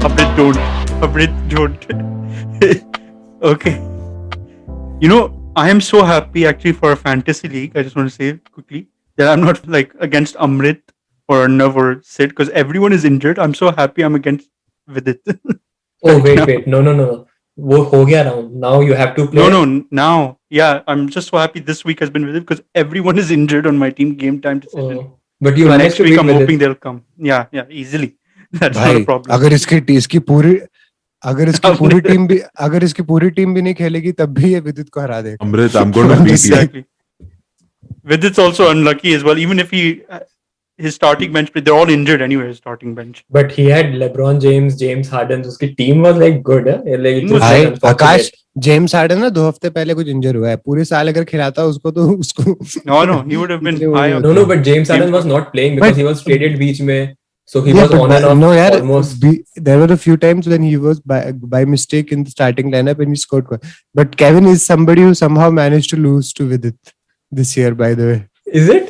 Amrit, don't. Okay. I am so happy actually for a fantasy league. I just want to say quickly that I'm not like against Amrit or Arnav or Sid because everyone is injured. I'm so happy I'm against Vidit. Oh, right now. wait. No. वो हो गया round. Now you have to play. No, now. Yeah, I'm just so happy this week has been Vidit because everyone is injured on my team. Game time decision. Oh, but you So managed next to week beat I'm with hoping it. they'll come. Yeah, easily. That's not a भाई problem. अगर इसकी पूरी team भी नहीं खेलेगी तब भी ये विदित को हरा देगा. Amrit, I'm going to beat you. Exactly. Vidit's also unlucky as well. Even if his starting bench, they're all injured anyway. His starting bench. But he had LeBron James, James Harden. उसकी team was like good. Like, it was भाई like unfortunate. आकाश James harden ना 2 हफ्ते पहले कुछ इंजर हुआ है. पूरे साल अगर खिलाता उसको तो उसको No, he would have been high up. No, but James Harden was not playing because he was traded बीच में. So he was on and off no, yaar, almost. there were a few times when he was by mistake in the starting lineup and he scored. But Kevin is somebody who somehow managed to lose to Vidit this year, by the way. Is it?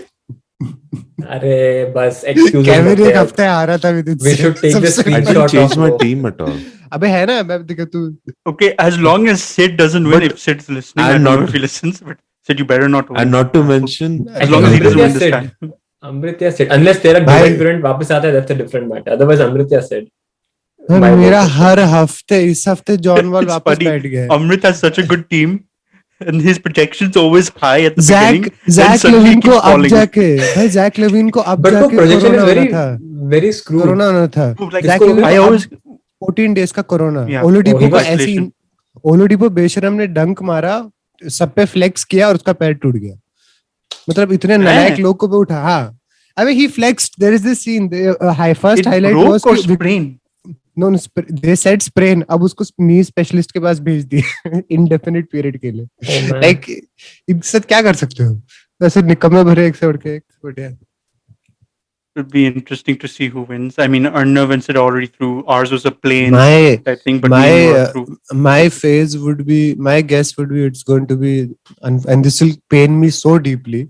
अरे बस excuse Kevin एक हफ्ते हारा था Vidit We से. should take the I screenshot didn't change of my वो. team at all. अबे है ना मैं देखा तू. Okay, as long as Sid doesn't win, But if Sid's listening, I I'm don't know not- if he listens, but Sid, you better not win. And not to mention, as long as he doesn't win Amrit this या time. Sid. Amrit या Sid. Unless तेरा भाई- Durant वापस आता है, that's a different matter. Otherwise Amrit या Sid. My मेरा vote. हर हफ्ते इस हफ्ते जॉन वॉल It's वापस funny. बैठ गया. Amrit has such a good team, and his projection's always high at the beginning. Jack then suddenly Levin he को keeps अब falling. जाके भाई जैक लेविन को अब But वो जाके projection is कोरोना very होना था. very screwed. कोरोना होना था. Like, जैक इसको- लेविन I को always 14 डेज का कोरोना. Yeah. ओलोडिपो he को was ऐसी isolation. ओलोडिपो बेशरम ने डंक मारा, सब पे फ्लेक्स किया और उसका पैर टूट गया. मतलब इतने नालायक लोग को पे उठा. हाँ, अबे he flexed. There is this scene. First it highlight was broke or कि sprain. no, they said sprain. अब उसको knee specialist के पास भेज दिए indefinite period के लिए. Oh, man. Like इनके साथ क्या कर सकते हो? ऐसे निकम्मे भरे एक से उड़ के एक बढ़िया. It'd be interesting to see who wins. I mean, Arnav and Sid already through. Ours was a plain My type thing, but my, we were through. my guess would be it's going to be and this will pain me so deeply.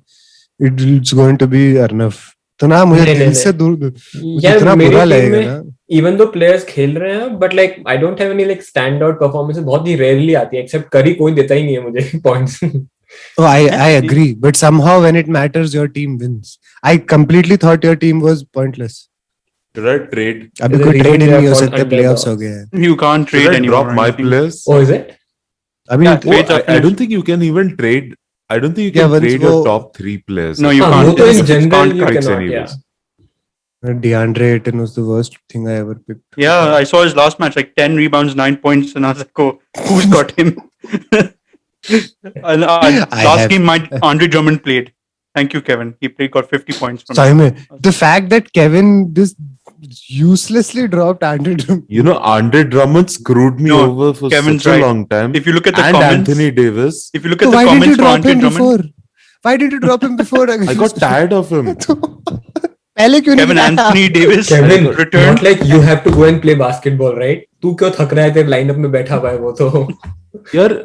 It's going to be Arnav. तो ना मुझे नहीं, दिल नहीं, से दूर मुझे यार, इतना मेरी बुरा team लगेगा में- ना. even though players खेल रहे हैं, but like I don't have any like standout performances. बहुत ही rarely आती है, except करी कोई देता ही नहीं है मुझे points. Oh, I agree, but somehow when it matters, your team wins. I completely thought your team was pointless. should I trade? अभी The कोई reason trade ही they नहीं are हो called सकते, playoffs हो underdogs. गए हैं. You can't trade Should I anymore. drop or my anything. players? Oh, is it? अभी Yeah, trades are I finished. don't think you can even trade. I don't think you Yeah, can once trade वो- your top 3 players. No, you हाँ, can't. वो तो It's- in it's general can't you cut. Picks cannot. anyways. Yeah. DeAndre Ayton was the worst thing I ever picked. Yeah, I saw his last match, like 10 rebounds, 9 points, and I was like, oh, who's got him? And, last have- game, Andre Drummond played. Thank you, Kevin. He played, got 50 points from Sorry, man. The fact that Kevin just uselessly dropped Andre Drummond. You know, Andre Drummond screwed me No, over for Kevin's such right. a long time. If you look at the And comments, Anthony Davis. if you look So at the why did you comments for drop Andre him Drummond, before? Why did you drop him before? I got tired of him. पहले क्यों नहीं Kevin गिराया? Anthony Davis Kevin, returned. not like you have to go and play basketball, right? तू क्यों थक रहा है तेरे लाइनअप में बैठा हुआ है वो तो. Yaar,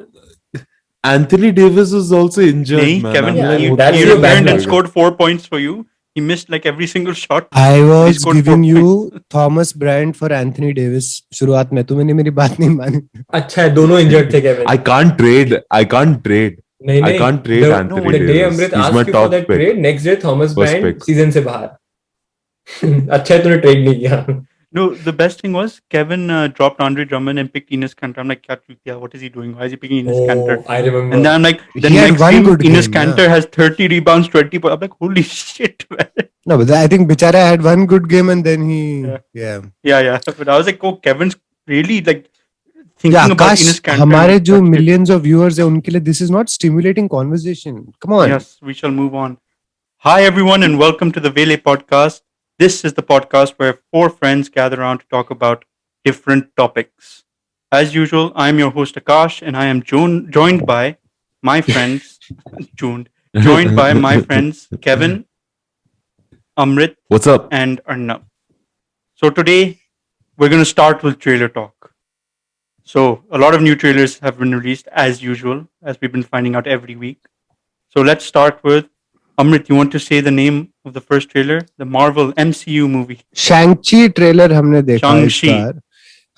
Anthony Davis is also injured, Nahi, man. Kevin, I'm Yeah, like, he, what that's he the your fuck bad returned is and luck. going scored 4 points for you. He missed like every single shot. I was scored giving 4 you Thomas Bryant for Anthony Davis शुरुआत में. तुमने मेरी बात नहीं मानी. अच्छा है, दोनों injured थे Kevin. I can't trade. I can't trade. नहीं, I can't trade the, Anthony the day Davis. Amrit He's asked my you for top that pick. trade, next day Thomas First Bryant pick. season से बाहर. अच्छा है तूने trade नहीं किया. No, the best thing was Kevin dropped Andre Drummond and picked Enes Kanter. I'm like, kya chut kiya? What is he doing? Why is he picking Enes Kanter? Oh, I remember. And then I'm like, the He had next one game, good Enes game, Kanter has 30 rebounds, 20 points. I'm like, holy shit, man. No, but I think Bichara had one good game and then he yeah. Yeah. But I was like, oh, Kevin's really like thinking Yeah, about Akash, Enes Kanter. हमारे जो That's it. millions of viewers है उनके लिए this is not stimulating conversation. Come on. Yes, we shall move on. Hi, everyone, and welcome to the Vele podcast. This is the podcast where 4 friends gather around to talk about different topics. As usual, I am your host Akash, and I am joined by my friends, joined by my friends Kevin, Amrit, What's up? and Arnab. So today we're going to start with trailer talk. So a lot of new trailers have been released as usual, as we've been finding out every week. So let's start with Amrit. You want to say the name of the first trailer? The Marvel MCU movie. Shang-Chi trailer हमने देखा इस Shang-Chi. बार.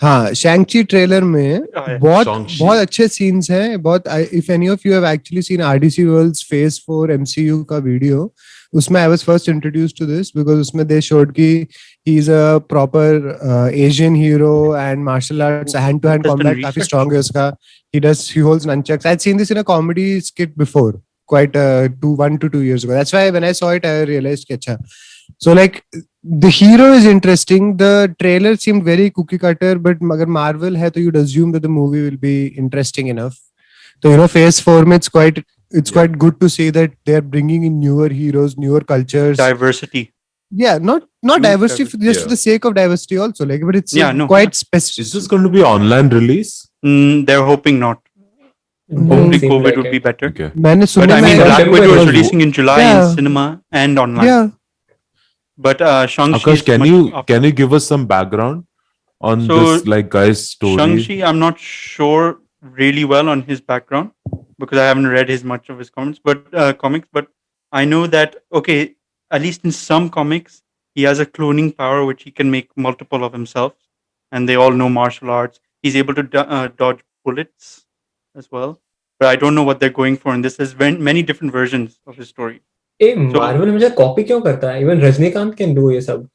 हाँ शैंग-ची trailer में yeah. बहुत Shang-Chi. बहुत अच्छे scenes हैं बहुत if any of you have actually seen RDC world's phase 4 MCU का वीडियो उसमें I was first introduced to this because उसमें दे शोड कि he is a proper Asian hero and martial arts hand to hand Has done combat काफी research. Strong है उसका he holds nunchucks I'd seen this in a comedy skit before quite 1 to 2 years ago that's why when I saw it I realized कि अच्छा so like the hero is interesting the trailer seemed very cookie cutter but agar Marvel hai to you'd assume that the movie will be interesting enough so phase 4 mein it's quite good to see that they're bringing in newer heroes newer cultures Diversity. yeah not Huge diversity diversity. just Yeah. for the sake of diversity also like but it's Yeah, no. quite specific Is this going to be online release? They're hoping not. Don't Hopefully, seem COVID like would it. be better. Okay. मैंने But सुना I mean, है- Black September Widow is was- releasing in July Yeah. in cinema and online. yeah But Shang-Chi Akash, is can much you after. can you give us some background on So, this like guy's story? Shang-Chi, I'm not sure really well on his background because I haven't read much of his comics. But I know that okay, at least in some comics, he has a cloning power which he can make multiple of himself, and they all know martial arts. He's able to dodge bullets as well. But I don't know what they're going for in this. There's many different versions of his story. A Marvel मुझे copy क्यों करता है even Rajinikanth can do ये सब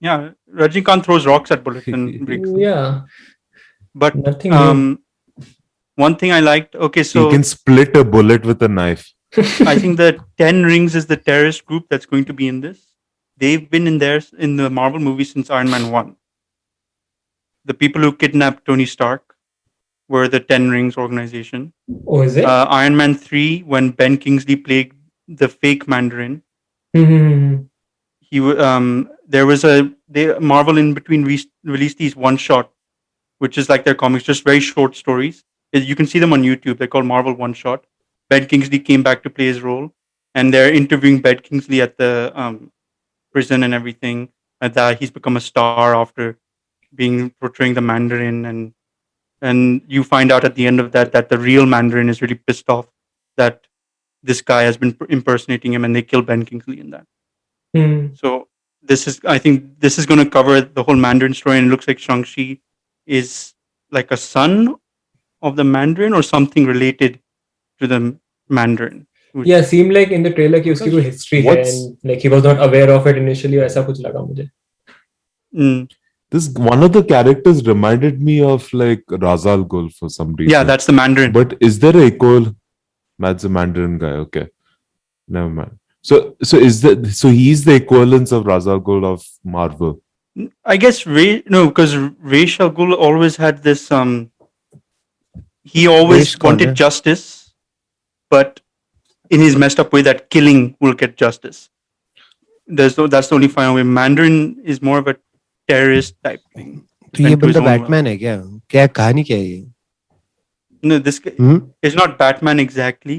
Yeah, Rajnikant throws rocks at bullets and breaks them. या But nothing new one thing I liked. Okay, so He can split a bullet with a knife. I think the Ten Rings is the terrorist group that's going to be in this. They've been in the Marvel movie since Iron Man 1. The people who kidnapped Tony Stark were the Ten Rings organization. Oh is it Iron Man 3, when Ben Kingsley played the fake Mandarin, there was Marvel in between released these one shot, which is like their comics, just very short stories. You can see them on YouTube. They're called Marvel One Shot. Ben Kingsley came back to play his role, and they're interviewing Ben Kingsley at the prison and everything. And that he's become a star after being portraying the Mandarin, and you find out at the end of that the real Mandarin is really pissed off that this guy has been impersonating him, and they kill Ben Kingsley in that. So I think this is going to cover the whole Mandarin story, and it looks like Shang-Chi is like a son of the Mandarin or something related to the Mandarin. या seem like in the trailer कि उसकी कोई history है What's- and like he was not aware of it initially ऐसा कुछ लगा मुझे Mm. This one of the characters reminded me of like Razal Ghul for some reason. Yeah, that's the Mandarin. But is there a equal? That's a Mandarin guy. Okay, never mind. So he's the equivalence of Razal Ghul of Marvel. I guess because Ra's al Ghul always had this. He always Ra's Khan, wanted yeah. justice, but in his messed up way, that killing will get justice. That's the only final way. Mandarin is more of a terrorist type thing. तो ये Went to his बंदा own world. Batman है क्या क्या कहानी क्या है ये No, this guy Hmm? is not Batman exactly.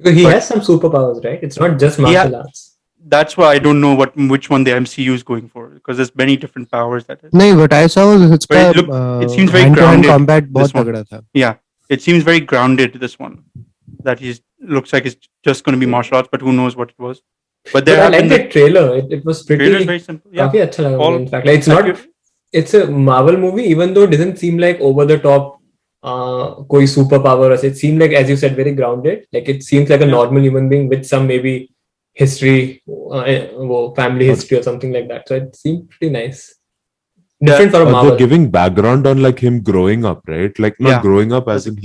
because he But- has some superpowers right it's not just martial arts That's why I don't know which one the MCU is going for, because there's many different powers that is. नहीं but I saw इसका it seems very grounded, combat बहुत this one. तगड़ा था Yeah, it seems very grounded. This one, that looks like it's just going to be martial arts, but who knows what it was. But but there I have like been the trailer it was pretty trailer is very simple. Yeah, काफी अच्छा लगा All- मुझे in fact like it's like not it's a Marvel movie even though it doesn't seem like over the top koi superpower or it seemed like as you said very grounded like it seems like a Yeah. normal human being with some maybe history family history or something like that so it seemed pretty nice different for a But Marvel they're giving background on like him growing up, right? Like not Yeah. growing up as in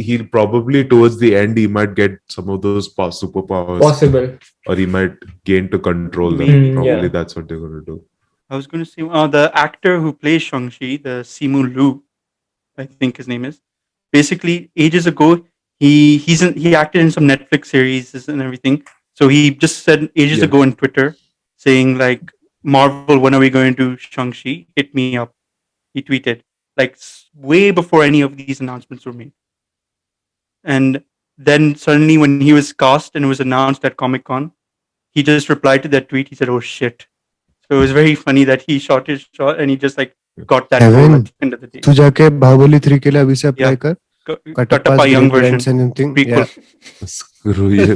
he'll probably towards the end he might get some of those superpowers possible or he might gain to control them. Maybe. Probably Yeah. that's what they're gonna do. I was going to say the actor who plays Shang-Chi, the Simu Liu, I think his name is. Basically, ages ago, he acted in some Netflix series and everything. So he just said ages Yeah. ago on Twitter, saying like, "Marvel, when are we going to do Shang-Chi? Hit me up." He tweeted like way before any of these announcements were made. And then suddenly, when he was cast and it was announced at Comic-Con, he just replied to that tweet. He said, "Oh shit." So it was very funny that he shot his shot and he just like got that role Kevin, at the end of the day. तू जाके बाहुबली 3 के लिए अभी से apply कर Katappa young version. Yeah. Prequel. Screw you.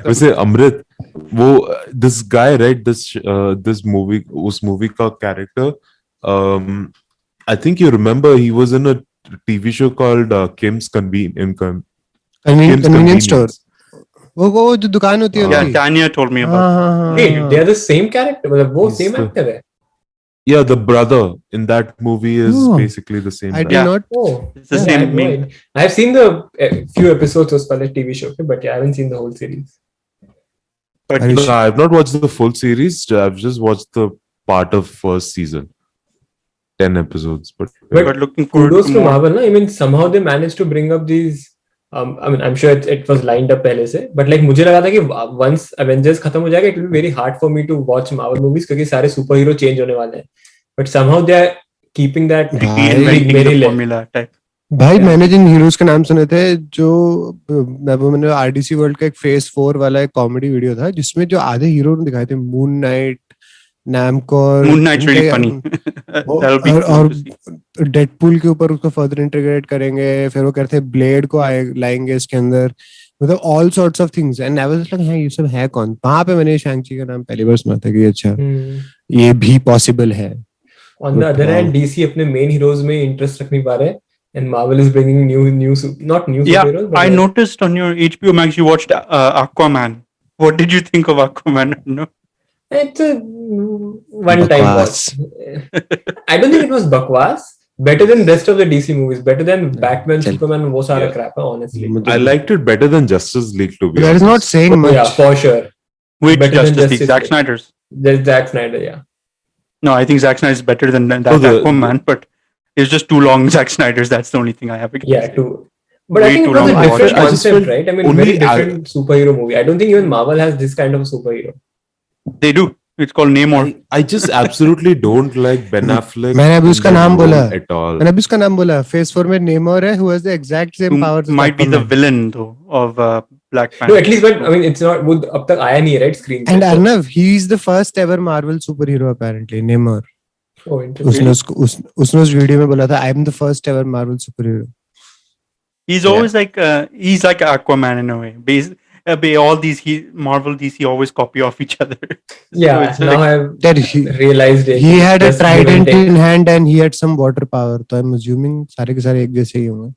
वैसे अमृत वो this guy right this movie उस movie का character I think you remember he was in a TV show called Kim's Convenience store. वो जो दुकान होती है Yeah, उनकी. Tanya told me हाँ, about हाँ, हाँ, Wait, हाँ. they are the same character. मतलब वो He's same the- actor है. Yeah, the brother in that movie is Oh. basically the same I guy. did Yeah. not. Oh, It's the yeah, same I had no meme. idea. I have seen the few episodes of Spallet TV show, but yeah, I haven't seen the whole series. But Are you No, sure? I have not watched the full series. I've just watched the part of first season. 10 episodes. But but looking forward Kudos to to more. Marvel, na? I mean, somehow they managed to bring up these. I mean, I'm sure it was lined up पहले से, but like मुझे लगा था कि once Avengers खत्म हो जाएगा, it will be very hard for me to watch Marvel movies क्योंकि सारे सुपर हीरो चेंज होने वाले हैं. But somehow they are keeping that Reinventing very the late. formula type. भाई Yeah. मैंने जिन हीरोज के नाम सुने थे मैंने आरडीसी वर्ल्ड का एक फेज 4 वाला एक कॉमेडी वीडियो था जिसमें जो आधे हीरो दिखाए थे मून नाइट नैमकॉर Moon Knight's really funny. That'll be cool to see. Deadpool के ऊपर उसको फर्दर इंटीग्रेट करेंगे फिर वो कहते हैं ब्लेड को लाएंगे इसके अंदर मतलब all sorts of things and I was like हाँ ये सब है कौन वहां पे मैंने शैंग-ची का नाम पहली बार सुना था कि अच्छा ये भी पॉसिबल है. On the But other wow. hand, DC अपने main heroes में interest रख नहीं पा रहे, and Marvel is bringing not new Yeah, superheroes, but I like- noticed on your HBO Max you watched Aquaman. What did you think of Aquaman? No. It's a one-time Bakwas. watch. I don't think it was bakwas. Better than rest of the DC movies. Better than Batman, Chal. Superman, वो सारा Yeah. crap है, honestly. I liked it better than Justice League, to be That is not honest. saying much. Yeah, for sure. Which Better than Justice League? Justice Zack League. Snyder's. There's Zack Snyder, yeah. No, I think Zack Snyder is better than that Oh, the- Aquaman, but it's just too long. Zack Snyder's. That's the only thing I have against. Yeah, it. too. But I Way think too it was a long to watch. different I just concept, felt right? I mean, only very different superhero movie. I don't think even Marvel has this kind of a superhero. They do. It's called Namor. I just absolutely don't like Ben Affleck. मैंने अभी in उसका that नाम role बोला. at all. मैंने अभी उसका नाम बोला फेज 4 में नेमोर है who has the exact same Who powers as might be the Aquaman. villain though of Black Panther. No, at least, but I mean, it's not. वो अब तक आया नहीं है, right? Screen पे. And Arnav, he is the first ever Marvel superhero apparently. Namor. Oh, interesting. उसने उस video में बोला था I am the first ever Marvel superhero. He's always he's like Aquaman in a way. All these Marvel DC always copy off each other. Yeah, it's now like- I've That he realized it. he had a Just give and trident take. in hand and he had some water power. तो I'm assuming सारे के सारे एक जैसे ही होंगे.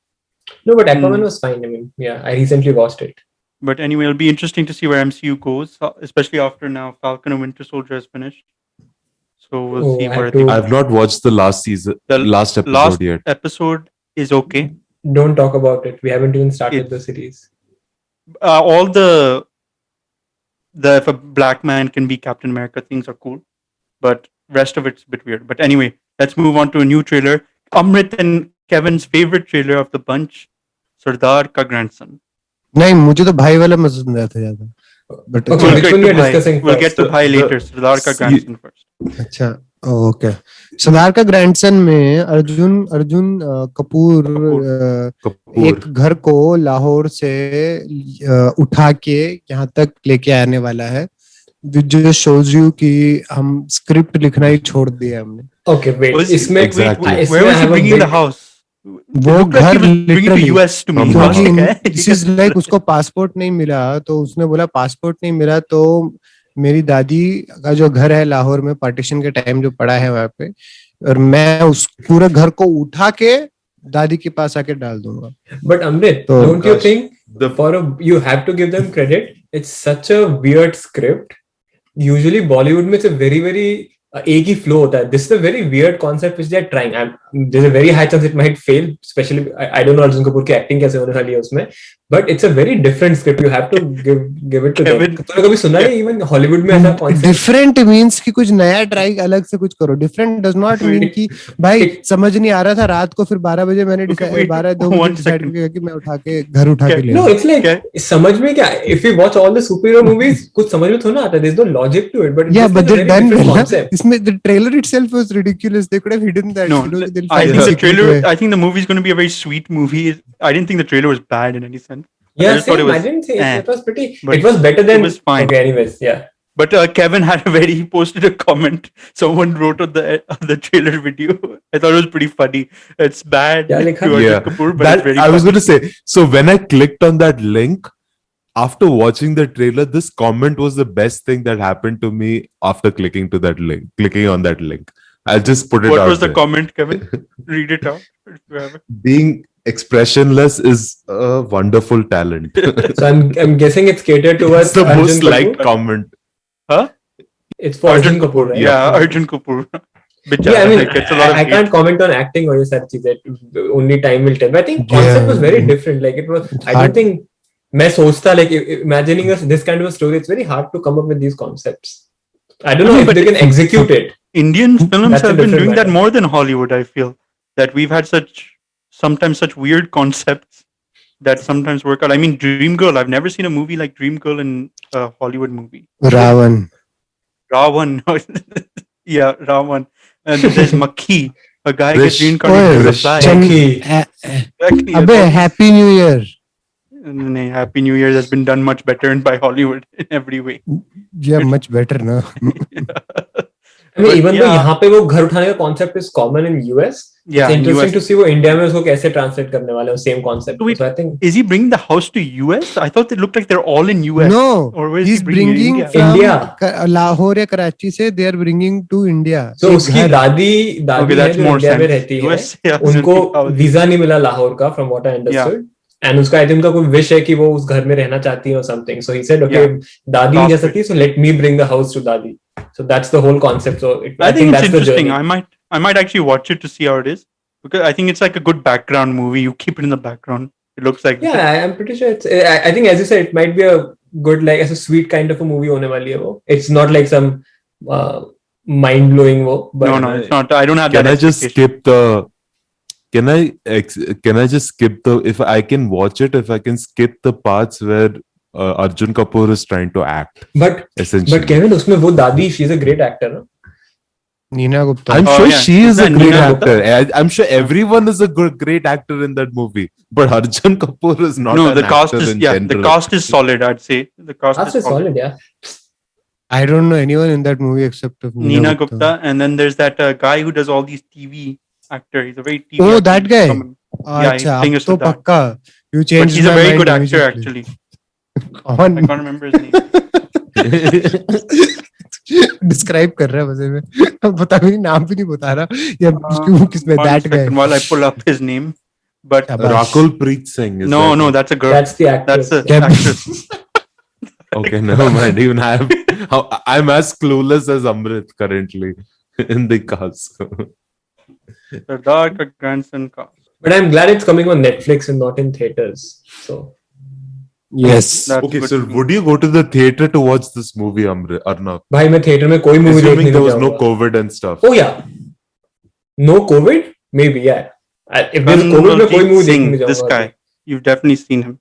No, but Aquaman was fine. I mean, yeah, I recently watched it. But anyway, it'll be interesting to see where MCU goes, especially after now Falcon and Winter Soldier is finished. So we'll Oh, see I where have to- the I've not watched the last season, The last episode last yet. episode is okay. Don't talk about it. We haven't even started the series. All the if a black man can be Captain America things are cool, but rest of it's a bit weird. But anyway, let's move on to a new trailer. Amrit and Kevin's favorite trailer of the bunch, Sardar Ka Grandson. नहीं मुझे तो भाई वाला मजा आया था ज्यादा. But Okay, We'll which get one to we are Bhai. discussing We'll first? get to Bhai later. Sardar Ka See- Grandson first. अच्छा ओके सरदार का ग्रैंडसन में अर्जुन कपूर Kapoor. एक घर को लाहौर से उठा के यहाँ तक लेके आने वाला है which just shows you कि हम स्क्रिप्ट लिखना ही छोड़ दिया हमने. Okay, wait. Was- इसमें Exactly. Wait, इसमें where was I he have a bringing the big- house? वो It looked like घर he was bringing to literally US to me. from I was Mumbai. like, eh? This is like उसको passport नहीं मिला तो उसने बोला passport नहीं मिला तो मेरी दादी का जो घर है लाहौर में पार्टीशन के टाइम जो पड़ा है वहां पे और मैं उस पूरे घर को उठा के दादी के पास आके डाल दूंगा. But Amrit, Oh, don't you gosh. think you have to give them credit? It's such a weird script. Usually Bollywood में it's a very very एक ही flow होता है. This is a very weird concept which they are trying. There's a very high chance it might fail. Especially I don't know Arjun Kapoor की acting कैसे होने वाली है उसमें. But it's a very different script. You have to give it to them. Kevin- तूने कभी सुना नहीं even Hollywood में ऐसा concept? डिफरेंट मीन्स कि कुछ नया ट्राई अलग से कुछ करो. डिफरेंट डज नॉट मीन कि भाई समझ नहीं आ रहा था रात को फिर 12 बजे मैंने Okay, wait, 12-2 one बजे डिसाइड second. किया कि मैं उठा के घर उठा के ले No, आऊं. it's like Okay. समझ में क्या? If you watch all the superhero movies, कुछ समझ में थोड़ा ना आता. There's no logic to it. But it's Yeah, just but a they're very done different well. concept. इसमें the trailer itself was ridiculous. They could have hidden that. No, you know, they'll I find think a the secret trailer. way. I think the movie is going to be a very sweet movie. I didn't think the trailer was bad in any sense. I Yeah, just thought same. it was I didn't say eh. it was pretty. But It was better than. it was fine. Okay, anyways, yeah. But Kevin had he posted a comment. Someone wrote on the trailer video. I thought it was pretty funny. It's bad Yeah, to like, Arjun Yeah, Kapoor, but that it's very I was funny. going to say. So when I clicked on that link, after watching the trailer, this comment was the best thing that happened to me after clicking on that link. I'll just put it What out was the there. comment, Kevin? Read it out. If you have it. Being expressionless is a wonderful talent. So I'm guessing it's catered towards It's the Arjun most liked Kapoor. comment. Huh? It's for Arjun Kapoor, right? Yeah, Arjun Kapoor. Yeah, I mean, Like, it's a lot of I can't hate. comment on acting or such that only time will tell. But I think concept was very different. Like it was, I don't Hard. think मैं सोचता like imagining this kind of a story. It's very hard to come up with these concepts. I don't know if But they can execute it. Indian films That's a have been different doing that matter. more than Hollywood, I feel. That we've had sometimes such weird concepts that sometimes work out. I mean, Dreamgirl, I've never seen a movie like Dreamgirl in a Hollywood movie. Ravan. Ravan. Yeah, Ravan. And there's Makhi. A guy gets Krish. reincarnated as a fly. Chunky. Exactly. Abbe, Happy New Year. And Happy New Year has been done much better by Hollywood in every way. Yeah, much better now. I mean, But even though yeah. यहाँ पे वो घर उठाने का concept is common in US, Yeah, it's in interesting US. to see वो India में उसको कैसे translate करने वाले हैं same concept. Wait. So I think Is he bringing the house to US? I thought it looked like they're all in US. No, Or where is he's he bringing bringing India? from India. Lahore या कराची से they are bringing to India. so एक उसकी घर. दादी Okay, है that's जो more India में sense. रहती है US, yeah, उनको how- वीजा नहीं मिला लाहौर का from what I understood and उसका आई थिंक उनका कोई विश है कि वो उस घर में रहना चाहती है or something so he said okay Yeah. दादी नहीं जा Perfect. सकती so let me bring the house to दादी so that's the whole concept so I think it's that's the interesting. journey. I might actually watch it to see how it is because I think it's like a good background movie. You keep it in the background. It looks like Yeah, I'm pretty sure it's I think as you said it might be a good like as a sweet kind of a movie होने वाली है वो it's not like some mind blowing वो but no, it's not. I don't have Can that. I just expectation. skip the? Can I just skip the? If I can watch it, if I can skip the parts where Arjun Kapoor is trying to act, but essentially. Kevin उसमें वो दादी she's a great actor no? Nina Gupta. I'm Oh, sure yeah. she is a Isn't that great Neena actor. I'm sure everyone is a great actor in that movie. But Arjun Kapoor is not No, an the cast actor is in the general. cast is solid. I'd say the cast That's is solid. solid yeah I don't know anyone in that movie except of Neena Gupta, and then there's that guy who does all these TV actor. He's a very TV. Oh, actor. that guy? Yeah, he's अच्छा playing अब a तो Siddharth. पक्का you But changed he's a my very mind good actor immediately. actually. कौन I can't remember his name. Describe कर रहा है मजे में पता नहीं नाम भी नहीं बता रहा या क्यों किसमें One that guy second while I pull up his name. But Shabash. Rakul Preet Singh. Is no, that no, it? that's a girl. that's the actress That's a Keb- actress. Okay, never mind. Even I'm as clueless as Amrit currently in the cast. The Dark Grandson cast. but I'm glad it's coming on Netflix and not in theaters so yes That's Okay, good so to know. would you go to the theater to watch this movie, Arnav? भाई मैं theatre में कोई movie देखने Assuming there नहीं was no जाऊंगा COVID and stuff. oh yeah no COVID maybe yeah if there's COVID मैं कोई movie देखने Singh, नहीं this जाऊंगा guy. You've definitely seen him.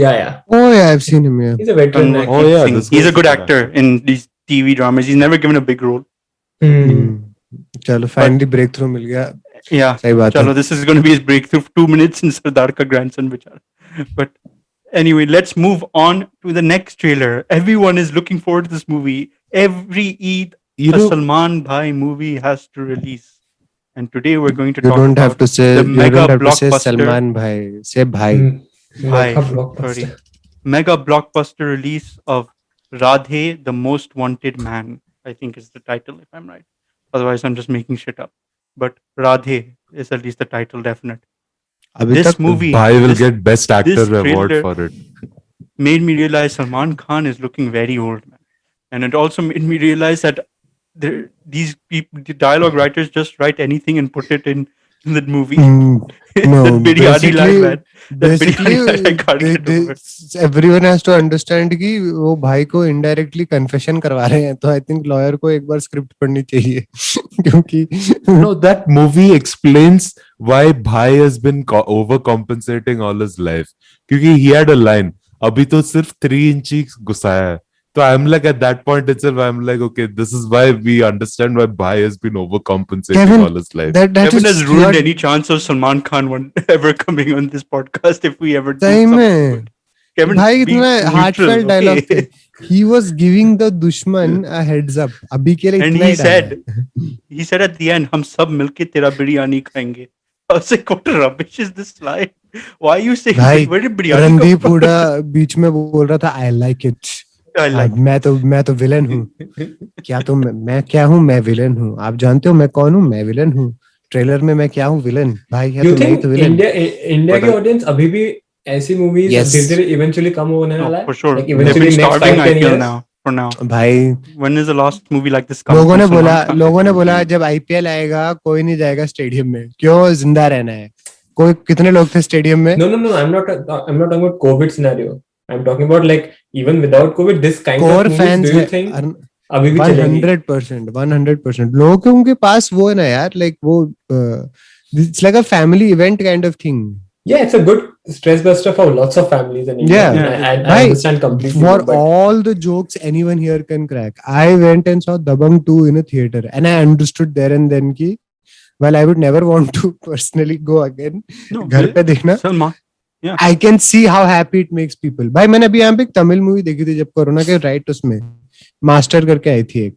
yeah oh yeah I've seen him yeah he's a veteran Kanwal actor Oh, yeah, Singh. this He's a guy's good a good actor in these TV dramas. He's never given a big role. Hmm. चलो finally break through मिल गया Yeah. सही बात है Chalo, this is going to be his breakthrough. 2 minutes in Sardar Ka grandson, bichara. But anyway, let's move on to the next trailer. Everyone is looking forward to this movie. Every Eid, You a know, Salman Bhai movie has to release. And today we're going to you talk don't have about to say the you mega don't have to say blockbuster. Salman bhai say bhai Hmm. Bhai, Mega blockbuster. sorry. Mega blockbuster release of Radhe, the Most Wanted Man. I think is the title, if I'm right. Otherwise, I'm just making shit up. But Radhe is at least the title, definite. अभी This तक movie Bhai will this get Best Actor this award trailer- for it. made me realize Salman Khan is looking very old, man. And it also made me realize that these people, the dialogue writers, just write anything and put it in the movie. no That biryani line, basically man. That basically biryani line, I can't get over it. everyone has to understand कि वो भाई को indirectly confession करवा रहे हैं तो I think lawyer को एक बार स्क्रिप्ट पढ़नी चाहिए क्योंकि No, that movie explains why Bhai has been overcompensating all his life. क्योंकि he had a line, अभी तो सिर्फ 3 इंची घुसाया है. So I'm like at that point itself, I'm like, okay, this is why we understand why Bhai has been overcompensating Kevin, all his life. that Kevin is has ruined not any chance of Salman Khan ever coming on this podcast if we ever do सही something में good. Kevin, भाई be इतना neutral, heartfelt dialogue okay? थे he was giving the दुश्मन a heads up अभी के लिए And इतना he ही said, डाला at the end, हम सब मिलके तेरा बिरयानी खाएंगे. I was like, what rubbish is this line? Why are you saying भाई, where did biryani come Randeep from? Hooda बीच में बोल रहा था I like it I like. मैं तो विलन हूँ. क्या तो मैं क्या हूँ? मैं विलन हूँ. आप जानते हो मैं कौन हूँ? मैं विलन हूँ. ट्रेलर में मैं क्या हूँ? विलन. भाई है You तो मैं ही think तो विलन. इंडिया But की ऑडियंस अभी भी ऐसी मूवीज Yes. धीरे धीरे इवेंचुअली कम होने वाला No, है? for sure. Like They've eventually been next starving, 5-10 I feel years. now. For now. भाई When is the last movie like this come लोगों from ने बोला Salman Khan? लोगों ने बोला जब आईपीएल आएगा कोई नहीं जाएगा स्टेडियम में. क्यों? जिंदा रहना है. कोई कितने लोग थे स्टेडियम में? No. I'm not talking about COVID scenario. I'm talking about like even without COVID, this kind of core movies. Fans Do you है. think अभी भी चलेगी? 100% लोगों के उनके पास वो है ना यार, लाइक वो it's like a family event kind of thing. Yeah, it's a good stress buster for lots of families in India. Yeah. And I Bhai, understand completely. For but all the jokes anyone here can crack, I went and saw Dabang 2 in a theater, and I understood there and then ki, well, I would never want to personally go again. No, घर पे देखना. Salman. I can see how happy it makes people. भाई मैंने अभी यहाँ पे एक Tamil movie देखी थी जब कोरोना के राइट उसमें मास्टर करके आई थी एक.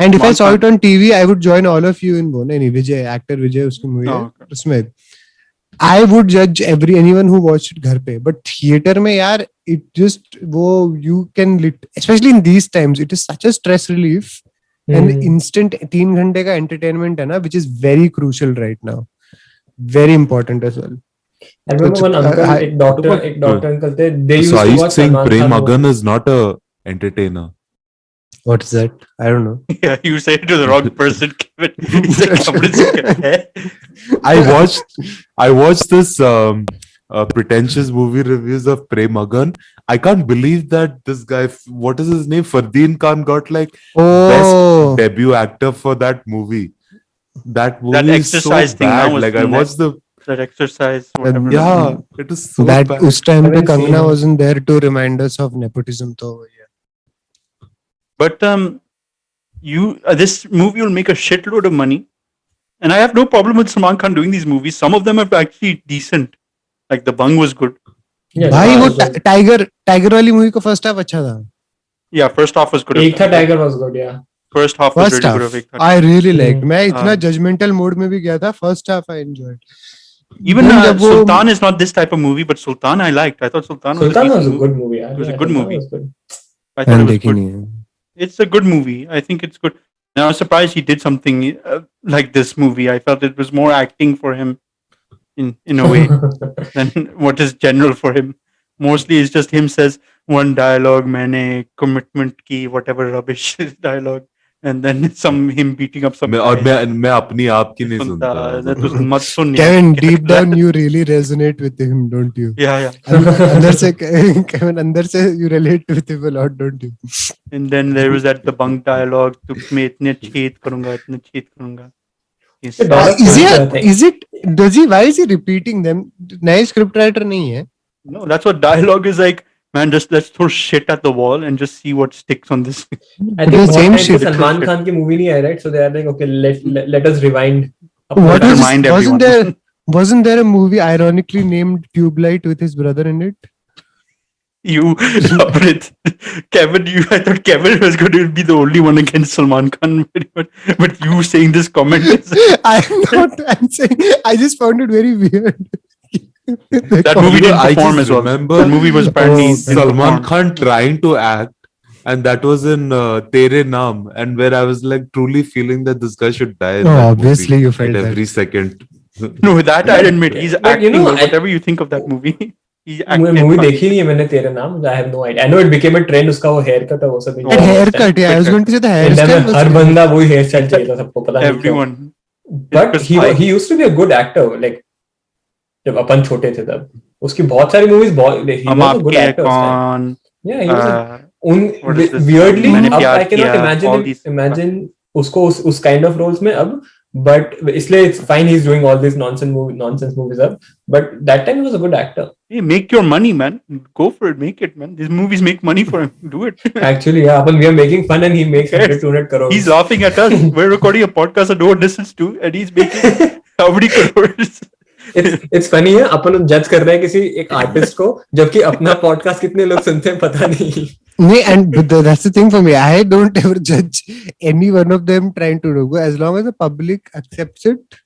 And if I saw it on TV, I would join all of you in वो नहीं विजय एक्टर विजय उसकी मूवी है. okay. उसमें I would judge anyone who watched it घर पे, but theater में यार it just वो you can especially in these times it is such a stress relief and instant 3 घंटे का entertainment है ना, which is very crucial right now, very important as well. I remember one uncle, एक doctor uncle थे. They used So are to you watch saying Salman Prem Khan Agan movies. is not a entertainer? What is that? I don't know. Yeah, you said it to the wrong person, Kevin. He's like, "Kamal Singh hai." I watched this pretentious movie reviews of Prem Agan. I can't believe that this guy, what is his name, Fardeen Khan, got like best Oh, debut actor for that movie. That movie That is so exercise thing now bad. was Like I watched the that exercise, whatever. yeah, it is so that bad. उस time पे Haven't seen Kangana it. wasn't there to remind us of nepotism तो yeah. But this movie will make a shitload of money, and I have no problem with Salman Khan doing these movies. Some of them are actually decent. Like The Bung was good. Yeah, भाई वो that was good. Tiger वाली movie का first half अच्छा था. Yeah, first half was good. एक था Tiger was good. Yeah. First half was first really good. Half of Ek Tha I really liked. मैं इतना हाँ. जजमेंटल मोड में भी गया था. First half I enjoyed. Even Then जब वो Sultan is not this type of movie, but Sultan I liked. I thought Sultan was Sultan a was decent a good movie. Yeah. It was a Yeah, good Sultan movie. was good. I thought मैंने it was देखी good. नहीं है. It's a good movie. I think it's good. Now I was surprised he did something like this movie. I felt it was more acting for him in a way than what is general for him. Mostly it's just him says one dialogue, मैंने commitment की whatever rubbish dialogue, and then some him beating up some. और guy. मैं अपनी आप की नहीं सुनता सुनता. तो मत सुन Kevin, यार. deep down you really resonate with him, don't you? Yeah. अंदर से Kevin अंदर से you relate with him a lot, don't you? And then there was that the bunk dialogue. तो मैं इतने छेद करूँगा, इतने छेद करूँगा. Yes. The dialogue Does he? Why is he repeating them? नए script writer नहीं है. No, that's what dialogue is like. Man, just let's throw shit at the wall and just see what sticks on this. I The think same same shit. Salman Khan की movie नहीं आई, right? So they are like, okay, let us rewind. What Let's was remind wasn't everyone. wasn't there a movie ironically named Tube Light with his brother in it? You, Aprit, Kevin, I thought Kevin was going to be the only one against Salman Khan, but you saying this comment is I'm not. I'm saying I just found it very weird. that movie didn't I perform just as well. remember That movie was apparently Oh, didn't Salman perform. Khan trying to act, and that was in Tere Naam, and where I was like truly feeling that this guy should die. In Oh, that obviously movie you felt at that. every second. No, that I admit. He's But, acting you know, well, whatever you think of that movie. He acted movie fine. देखी नहीं है मैंने तेरे नाम. I have no idea. I know it became a trend. उसका वो hair cut और वो सब. That haircut, yeah. I was going to say the India hairstyle में was हर बंदा वही हेयर स्टाइल चाहिए था सबको, पता नहीं क्यों. Everyone. But was he fine. he used to be a good actor. Like जब अपन छोटे थे तब उसकी बहुत सारी मूवीज बहुत. He हम was a good आपके actor उस time. कौन Yeah, he was a, what is this? weirdly मैंने अब प्यार I cannot किया, all these- imagine उसको उस kind of roles में अब. But इसलिए it's fine he's doing all these nonsense movies up. But that time he was a good actor. Hey, make your money, man. Go for it. Make it, man. These movies make money for him. Do it. Actually, yeah, upon we are making fun and he makes 100-200 crores. He's laughing at us. We're recording a podcast that no one listens to, and he's making how many crores? It's funny है अपन जज कर रहे हैं किसी एक artist को जबकि अपना पॉडकास्ट कितने लोग सुनते हैं पता नहीं. but that's the thing for me. I don't ever judge any one of them trying to do as long as the public accepts it.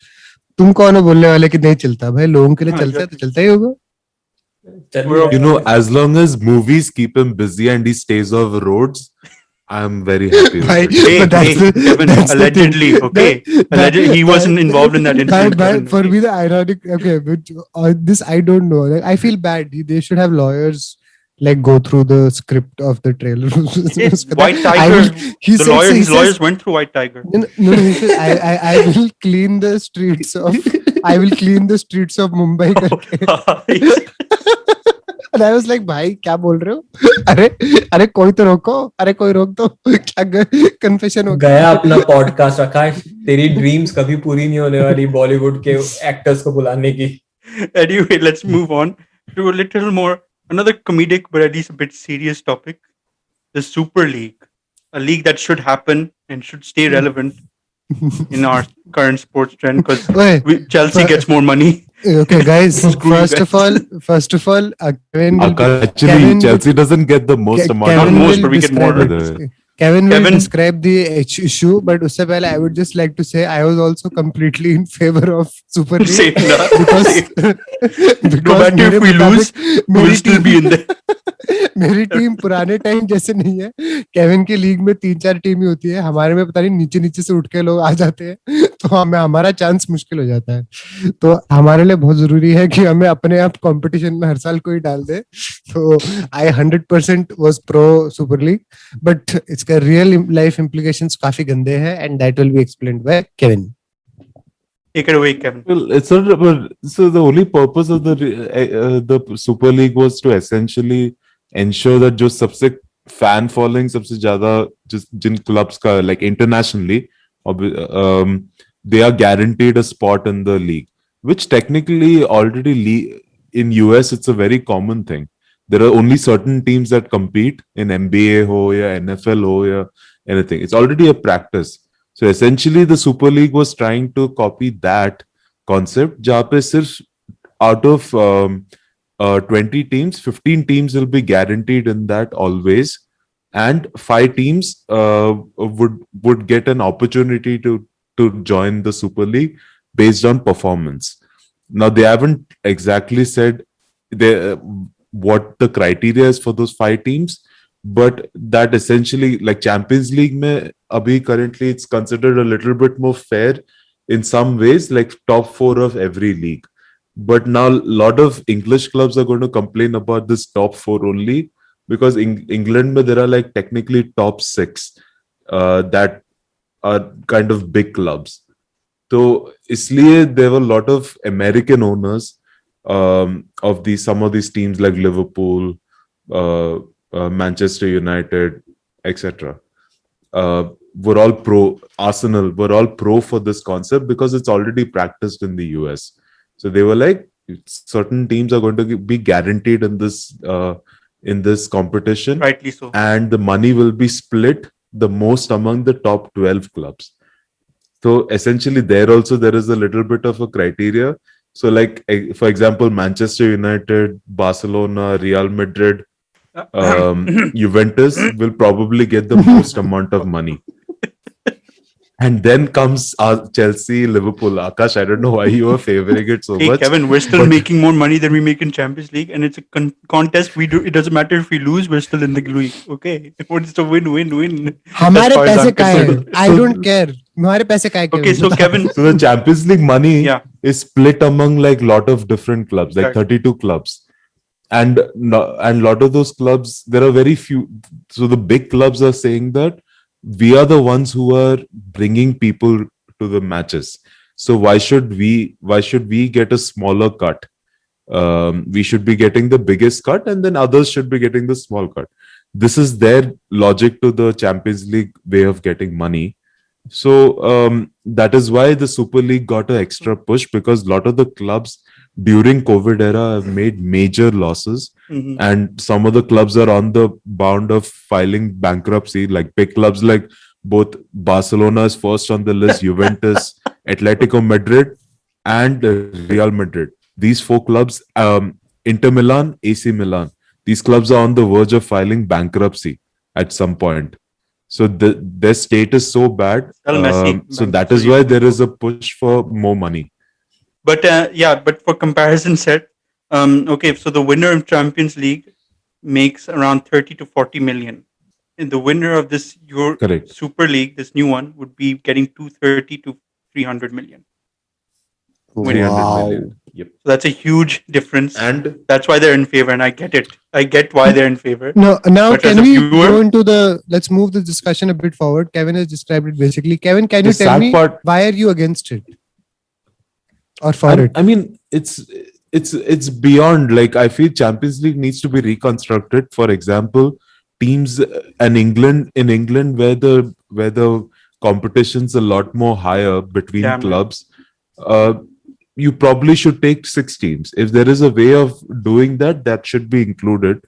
तुम कौन हो बोलने वाले कि नहीं चलता? भाई लोगों के लिए हाँ, चलता है तो चलता ही होगा. We're- You know, as long as movies keep him busy and he stays off roads, I'm very happy with Bhai, it. Hey, but that's hey, the, Kevin, that's the thing. allegedly, okay? He wasn't involved in that incident. Kevin, For okay? me, the ironic. Okay, but this I don't know. Like, I feel bad. They should have lawyers like go through the script of the trailer. Hey, White I Tiger. will- he The says- lawyer, he his says- lawyers went through White Tiger. No, he says, I will clean the streets of. I will clean the streets of Mumbai. करके. And I was like, भाई क्या बोल रहे हो? अरे कोई तो रोको. अरे कोई रोक दो. क्या कन्फेशन हो गया अपना पॉडकास्ट आकाश, तेरी ड्रीम्स कभी पूरी नहीं होने वाली बॉलीवुड के एक्टर्स को बुलाने की. Anyway, let's move on to a little more, another comedic but at least a bit serious topic: the Super League, a league that should happen and should stay relevant in our current sports trend because Wait, Chelsea gets more money. okay, guys. Screw you First of all, Kevin will Actually, Kevin Chelsea doesn't get the most Ke- amount. Kevin Not most, will but we get more describe than it. Kevin will Kevin- describe the issue, but usse pehle I would just like to say I was also completely in favor of Super League Same, because No matter मेरे if we lose, मुताबिक we'll मेरी still be in there. मेरी team पुराने time जैसे नहीं है. Kevin की league में 3-4 टीम ही होती है. हमारे में पता नहीं नीचे नीचे से उठ के लोग आ जाते हैं, तो हमारा चांस मुश्किल हो जाता है. तो हमारे लिए बहुत जरूरी है कि हमें अपने आप कंपटीशन में हर साल कोई डाल दे. तो आई 100% was pro super league, but इसका रियल लाइफ implications काफी गंदे हैं, and that will be explained bye Kevin. Take it away, Kevin. Well, it's not. So the only purpose of the Super League was to essentially ensure that जो सबसे fan following सबसे ज़्यादा जिन clubs का like internationally, they are guaranteed a spot in the league, which technically already in US it's a very common thing. There are only certain teams that compete in NBA ho ya NFL ho ya anything. It's already a practice. So essentially, the Super League was trying to copy that concept. जहाँ पे सिर्फ out of 20 teams, 15 teams will be guaranteed in that always, and 5 teams would get an opportunity to join the Super League based on performance. Now they haven't exactly said what the criteria is for those 5 teams, but that essentially, like Champions League mein abhi currently it's considered a little bit more fair in some ways, like top 4 of every league. But now a lot of English clubs are going to complain about this top 4 only, because in England mein there are like technically top 6 that are kind of big clubs. So isliye there were a lot of American owners of some of these teams like Liverpool, Manchester United, etc. Were all pro. Arsenal were all pro for this concept because it's already practiced in the US. So they were like, certain teams are going to be guaranteed in this competition, Rightly so. and the money will be split the most among the top 12 clubs. So essentially, there is a little bit of a criteria. So, like for example, Manchester United, Barcelona, Real Madrid, Juventus will probably get the most amount of money. And then comes Chelsea, Liverpool. Akash, I don't know why you are favoring it so Hey, much. Kevin, we're still but- making more money than we make in Champions League, and it's a contest. It doesn't matter if we lose, we're still in the league. Okay, it's a win-win-win. हमारे far as पैसे I'm का है. concerned. I don't care. हमारे पैसे का है. Okay, so Kevin, So the Champions League money Yeah. is split among like lot of different clubs, like Exactly. 32 clubs. And lot of those clubs, there are very few. So the big clubs are saying that we are the ones who are bringing people to the matches. So why should we get a smaller cut? We should be getting the biggest cut, and then others should be getting the small cut. This is their logic to the Champions League way of getting money. So that is why the Super League got an extra push, because a lot of the clubs during COVID era have made major losses, Mhm. and some of the clubs are on the bound of filing bankruptcy. Like big clubs like both Barcelona is first on the list, Juventus, Atletico Madrid, and Real Madrid. These 4 clubs, Inter Milan, AC Milan, these clubs are on the verge of filing bankruptcy at some point. So their state is so bad. Well, messy. So that is why there is a push for more money. But but for comparison set, Okay, so the winner of Champions League makes around 30 to 40 million. And the winner of this your Correct. Super League, this new one, would be getting 230 to 300 million. 300 million. Yep. So that's a huge difference. And That's why they're in favor, and I get it. I get why they're in favor. No, now But as can a we viewer- go into the? Let's move the discussion a bit forward. Kevin has described it basically. Kevin, can the you tell sad me part, why are you against it or for it? I mean, it's beyond, like, I feel Champions League needs to be reconstructed. For example, teams in England where the competition's a lot more higher between Yeah, man. clubs, you probably should take 6 teams. If there is a way of doing that, that should be included.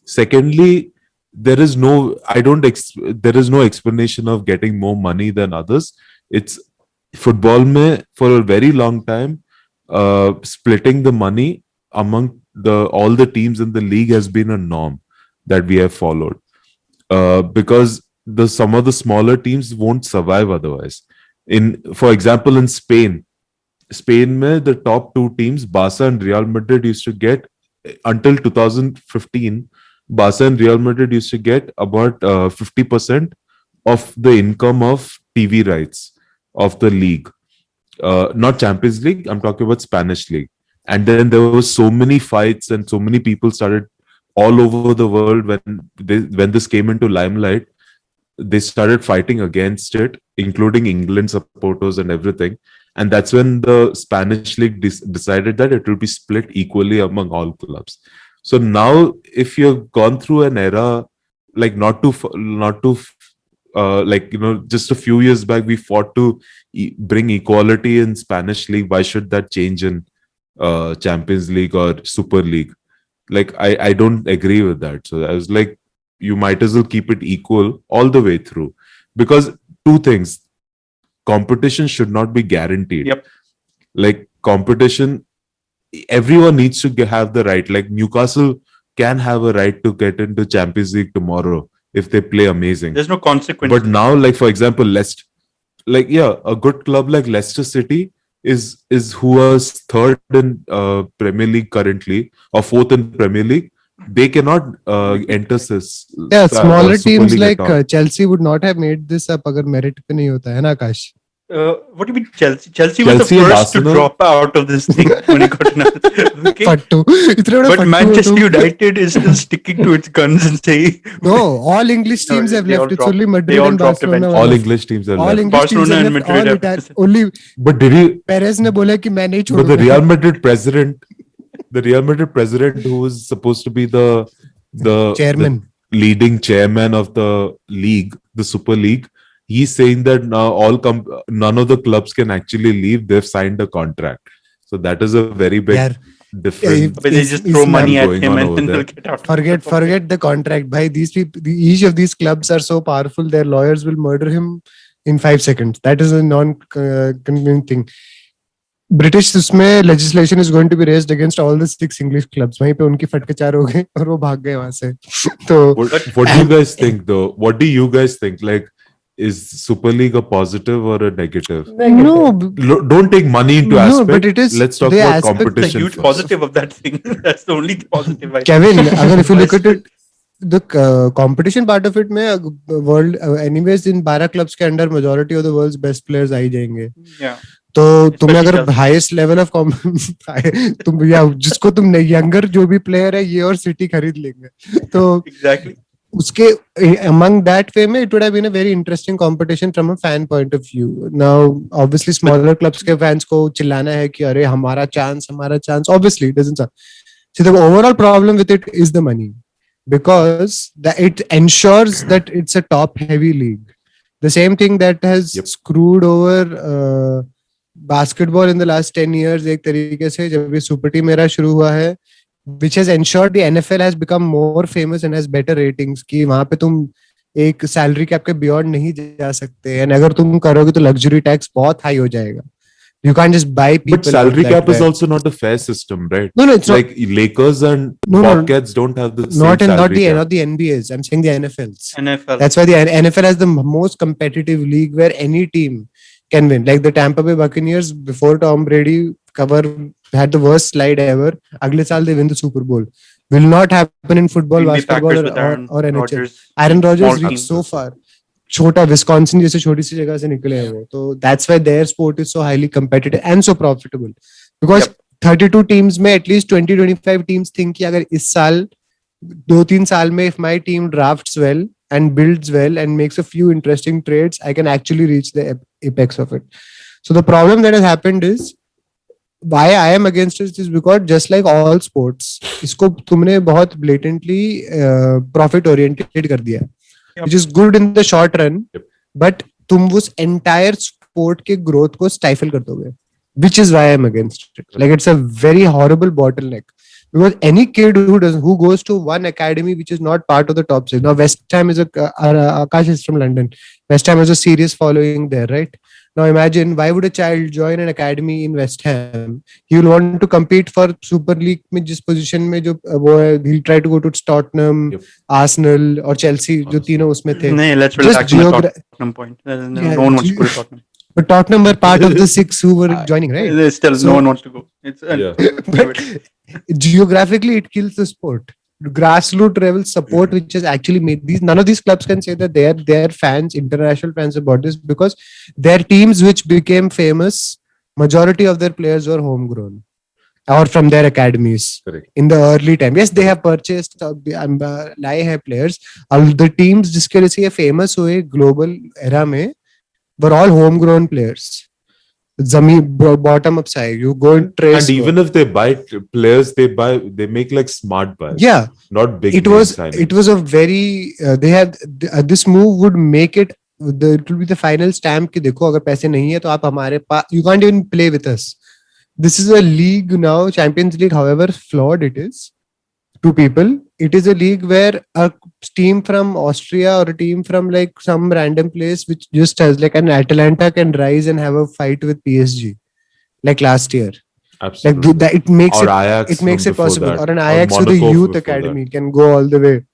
Secondly, there is no explanation of getting more money than others. It's football mein, for a very long time, splitting the money among all the teams in the league has been a norm that we have followed, because some of the smaller teams won't survive otherwise. For example, in Spain mein, the top 2 teams, Barca and Real Madrid, used to get, until 2015, Barca and Real Madrid used to get about 50% of the income of TV rights of the league. Not Champions League, I'm talking about Spanish league. And then there was so many fights and so many people started all over the world when this came into limelight. They started fighting against it, including England supporters and everything. And that's when the Spanish league decided that it will be split equally among all clubs. So now, if you've gone through an era, like just a few years back, we fought to bring equality in Spanish league. Why should that change in Champions League or Super League? Like, I don't agree with that. So I was like, you might as well keep it equal all the way through, because 2 things: competition should not be guaranteed. Yep. Like, competition, everyone needs to have the right. Like, Newcastle can have a right to get into Champions League tomorrow if they play amazing. There's no consequence. But now, like, for example, a good club like Leicester City is who was 3rd in Premier League currently, or 4th in Premier League. They cannot enter this. Yeah, smaller Super teams League like at all. Chelsea would not have made this up अगर merit पे नहीं होता है ना आकाश. What do you mean Chelsea? Chelsea was the Chelsea and first to Arsenal. drop out of this thing when it got announced. Okay? Fattu. इतने बड़े But fattu हो Manchester तुम. United is still sticking to its guns and saying No, all English No, teams have they all left. It's dropped. only They Madrid all and dropped Barcelona. eventually. were All left. English teams are All left. English teams Barcelona have and left. Madrid All have retired. left. Only But did you? Perez ने बोला कि मैं नहीं But the छोड़ूंगा. Real Madrid president, who was supposed to be the Chairman. the leading chairman of the league, the Super League, he's saying that now none of the clubs can actually leave. They've signed a contract. So that is a very big यार, difference. but they Is- just is throw man money at going him on and over then they'll there? get out. Forget the contract. Bhai, these people, each of these clubs are so powerful. Their lawyers will murder him in 5 seconds. That is a non-convenient thing. British उसमें legislation is going to be raised against all the 6 English clubs. वहीं पे उनकी फटके 4 हो गए और वो भाग गए वहां से. तो What do you guys think, though? What do you guys think? Like, is Super League a positive or a negative? no, Don't take money into No, aspect. but it is Let's talk the about aspect- It's a competition. huge first. positive of that thing. That's the only positive. Kevin, अगर if you look at it, the competition part of it में world anyways in 12 clubs के under majority of the world's best players आ ही जाएंगे. Yeah. तो तुम्हें Especially अगर Chelsea. Highest level of तुम या जिसको तुम यंगर जो भी प्लेयर है ये और सिटी खरीद लेंगे तो Exactly. उसके among that way में it would have been a very interesting competition from a fan point of view. Now obviously smaller clubs के fans को चिल्लाना है कि अरे हमारा chance obviously it doesn't. See, the overall problem with it is the money, because it ensures that it's a top heavy league. The same thing that has Yep. screwed over basketball in the last 10 years एक तरीके से जब ये super team era शुरू हुआ है, which has ensured the NFL has become more famous and has better ratings कि वहां पे तुम एक सैलरी कैप के बियॉन्ड नहीं जा सकते, and अगर तुम करोगे तो luxury tax बहुत हाई हो जाएगा. You can't just buy people. But salary out that cap is way. also not a fair system, right? No, it's not. Like Lakers and No, no. Bobcats don't have the same Not salary cap. the NBAs. I'm saying the NFLs. NFL. That's why the NFL has the most competitive league where any team can win. Like the Tampa Bay Buccaneers before Tom Brady cover had the worst slide ever. अगले साल they win the Super Bowl. Will not happen in football, Green Bay basketball, Packers or, with Aaron or NHL. Rodgers. Aaron Rodgers Small reached team. so far. छोटा Wisconsin जैसे छोटी सी जगह से निकले हैं वो, तो that's why their sport is so highly competitive and so profitable. Because Yep. 32 teams में at least 20-25 teams think कि अगर इस साल 2-3 साल में if my team drafts well and builds well and makes a few interesting trades, I can actually reach the apex of it. So the problem that has happened is why I am against it is because just like all sports, इसको तुमने बहुत blatantly profit oriented कर दिया, which is good in the short run, Yep. but तुम उस entire sport के growth को stifle कर दोगे, which is why I'm against it. Like it's a very horrible bottleneck. Because any kid who goes to one academy which is not part of the top six. Now West Ham is Akash is from London. West Ham has a serious following there, right? Now imagine why would a child join an academy in West Ham? He will want to compete for Super League में जिस position में जो वो है, he'll try to go to Tottenham, Yep. Arsenal और Chelsea जो तीनों उसमें थे. Nee, let's Just relax on the geogra- Tottenham point. No Yeah, one wants to go to Tottenham. But Tottenham were part of the six who were joining, right? There's still So- no one wants to go. It's Yeah. But geographically it kills the sport. Grassroots level support which has actually made these, none of these clubs can say that they're fans, international fans about this, because their teams which became famous, majority of their players were homegrown or from their academies. Correct. In the early time. Yes, they have purchased लाए हैं players. The teams जिसके लिए से ये famous हुए global era में were all homegrown players. Bottom up side, you go and trace. And even if they buy players, they make like smart buys. Yeah, Not big. it name was signings. a very they had this move would make it it will be the final stamp कि देखो अगर पैसे नहीं है तो आप हमारे पास, you can't even play with us. This is a league now, Champions League, however flawed it is to people, it is a league where a team from Austria or a team from like some random place which just has like an Atalanta can rise and have a fight with PSG like last year. Like Absolutely. that, it makes Or it Ajax it makes from it before possible, that. or an Ajax with a Monaco youth before academy can go all the way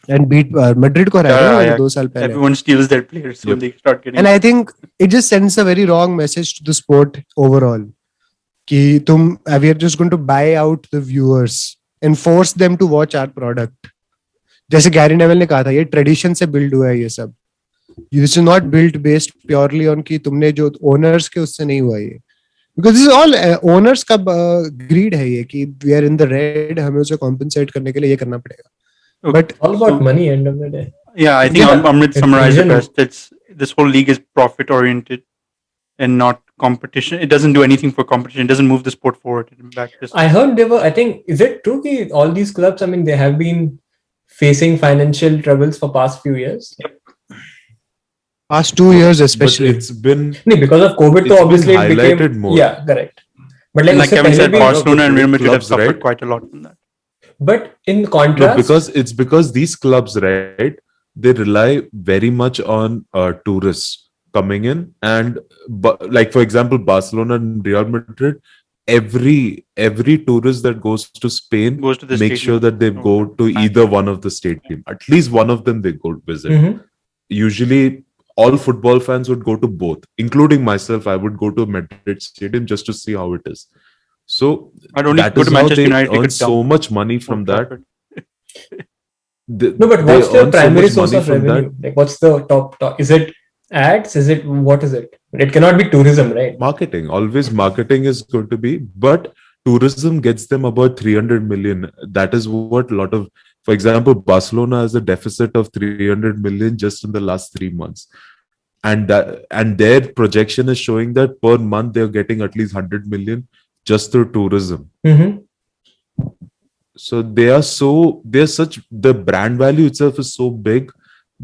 and beat Madrid को हराया Yeah, ना yeah. 2 साल पहले. Everyone steals their players when Yep. they start getting. And I think it just sends a very wrong message to the sport overall. कि तुम we are just going to buy out the viewers and force them to watch our product. जैसे Gary naval ने कहा था, ये tradition से build हुआ है ये सब. This is not built based purely on कि तुमने जो owners के उससे नहीं हुआ ये. Because this is all owners का greed है ये कि we are in the red, हमें उसे compensate करने के लिए ये करना पड़ेगा. Okay, But All about so- money end of the day. Yeah, I think Yeah, Amrit it's summarized it vision. best. This whole league is profit oriented and not competition. It doesn't do anything for competition. It doesn't move the sport forward. In fact, just I heard they were, I think, is it true that all these clubs, I mean, they have been facing financial troubles for past few years? past 2 years But especially. it's been No, because of COVID, It's so been obviously it became, highlighted more. yeah, correct. But like, like उससे Kevin पहले said, भी- Barcelona and Real big Madrid have clubs, suffered right? quite a lot from that. but in no, contrast, because these clubs, right, they rely very much on tourists coming in, and like for example, Barcelona and Real Madrid, every tourist that goes to Spain Goes to the make stadium. sure that they go to either one of the stadium. At least one of them they go visit. Mhm. Usually, all football fans would go to both, including myself. I would go to Madrid Stadium just to see how it is. So I'd only that go is to how Manchester they United to earn get so dumped much money from Old that. Trafford. no, but They what's the earn so primary much source money of from revenue? Like, what's the top? Is it ads? Is it, what is it? It cannot be tourism, right? Marketing, always marketing is going to be, but tourism gets them about 300 million. That is what a lot of, for example, Barcelona has a deficit of 300 million just in the last 3 months. And their projection is showing that per month they're getting at least 100 million just through tourism. Mhm. So the brand value itself is so big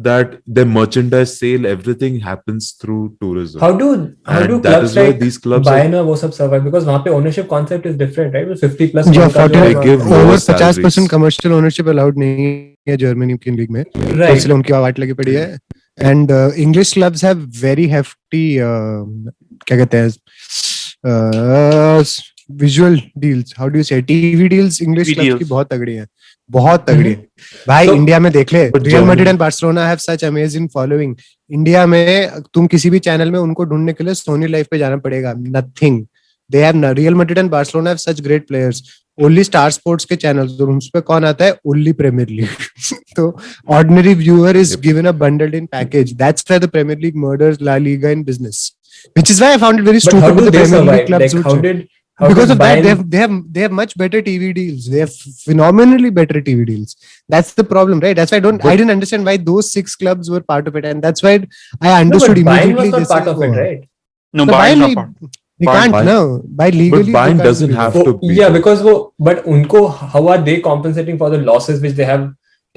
that their merchandise sale, everything happens through tourism. How do And that clubs is why like these clubs are, Bayern वो सब survive? Because वहाँ पे ownership concept is different, right? With 50 plus Yeah, one का 40 जो they है, give over lower 50% salaries. commercial ownership allowed नहीं है Germany की लीग में, तो right? इसलिए उनकी वाट लगी पड़ी है. And English clubs have very hefty क्या कहते हैं visual deals. How do you say TV deals? English TV clubs की deals. बहुत तगड़ी है, बहुत तगड़ी है. भाई So- इंडिया में देख ले, But Real Germany- Madrid and Barcelona have such amazing following. India में तुम किसी भी चैनल में उनको ढूंढने के लिए सोनी लाइव पे जाना पड़ेगा. Nothing. They have Real Madrid and Barcelona have such great players. Only Star Sports के channels, तो उस पे कौन आता है? Only Premier League. तो ordinary viewer is Yep. given a bundled in package. That's why the Premier League murders La Liga in business. Which is why I found it very But how stupid do with the they Premier League survive? clubs. Like, which- how because did of that, Bayern? they have much better TV deals. They have phenomenally better TV deals. That's the problem, right? That's why I But- didn't understand why those 6 clubs were part of it, and that's why I No, understood but Bayern immediately. was not this part is of it, over. right? No, So Bayern's Bayern, not part. they Bayern- can't no by legally. they Bayern can't doesn't be have there. to be Yeah, there. because but unko, how are they compensating for the losses which they have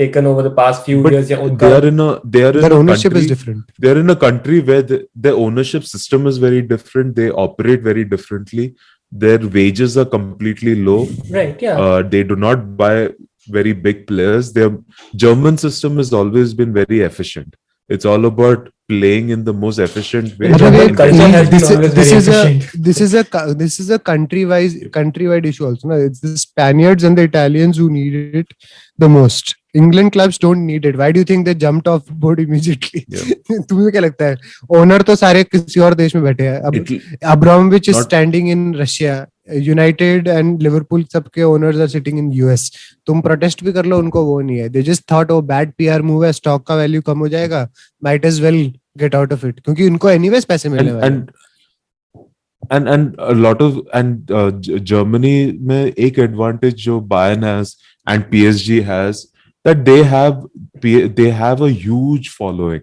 taken over the past few But years? Yeah, they unka, are in a Their ownership country, is different. they're in a country where the ownership system is very different. They operate very differently. Their wages are completely low. right? Yeah. They do not buy very big players. Their German system has always been very efficient. It's all about playing in the most efficient way. The German Anyway, culture has been this, always this very is a efficient. this is a countrywide issue also. No? It's the Spaniards and the Italians who need it the most. England clubs don't need it. Why do you think they jumped off board immediately? Yeah. तुम्हें क्या लगता है? Owner तो सारे किसी और देश में बैठे हैं. अब It'll- Abramovich is Not- standing in Russia. United and Liverpool सबके owners are sitting in US. तुम protest भी कर लो उनको वो नहीं है. They just thought oh bad PR move है, stock का value कम हो जाएगा. Might as well get out of it क्योंकि उनको anyways पैसे मिलने वाले हैं. and a lot of Germany में एक advantage जो Bayern has and PSG has that they have a huge following.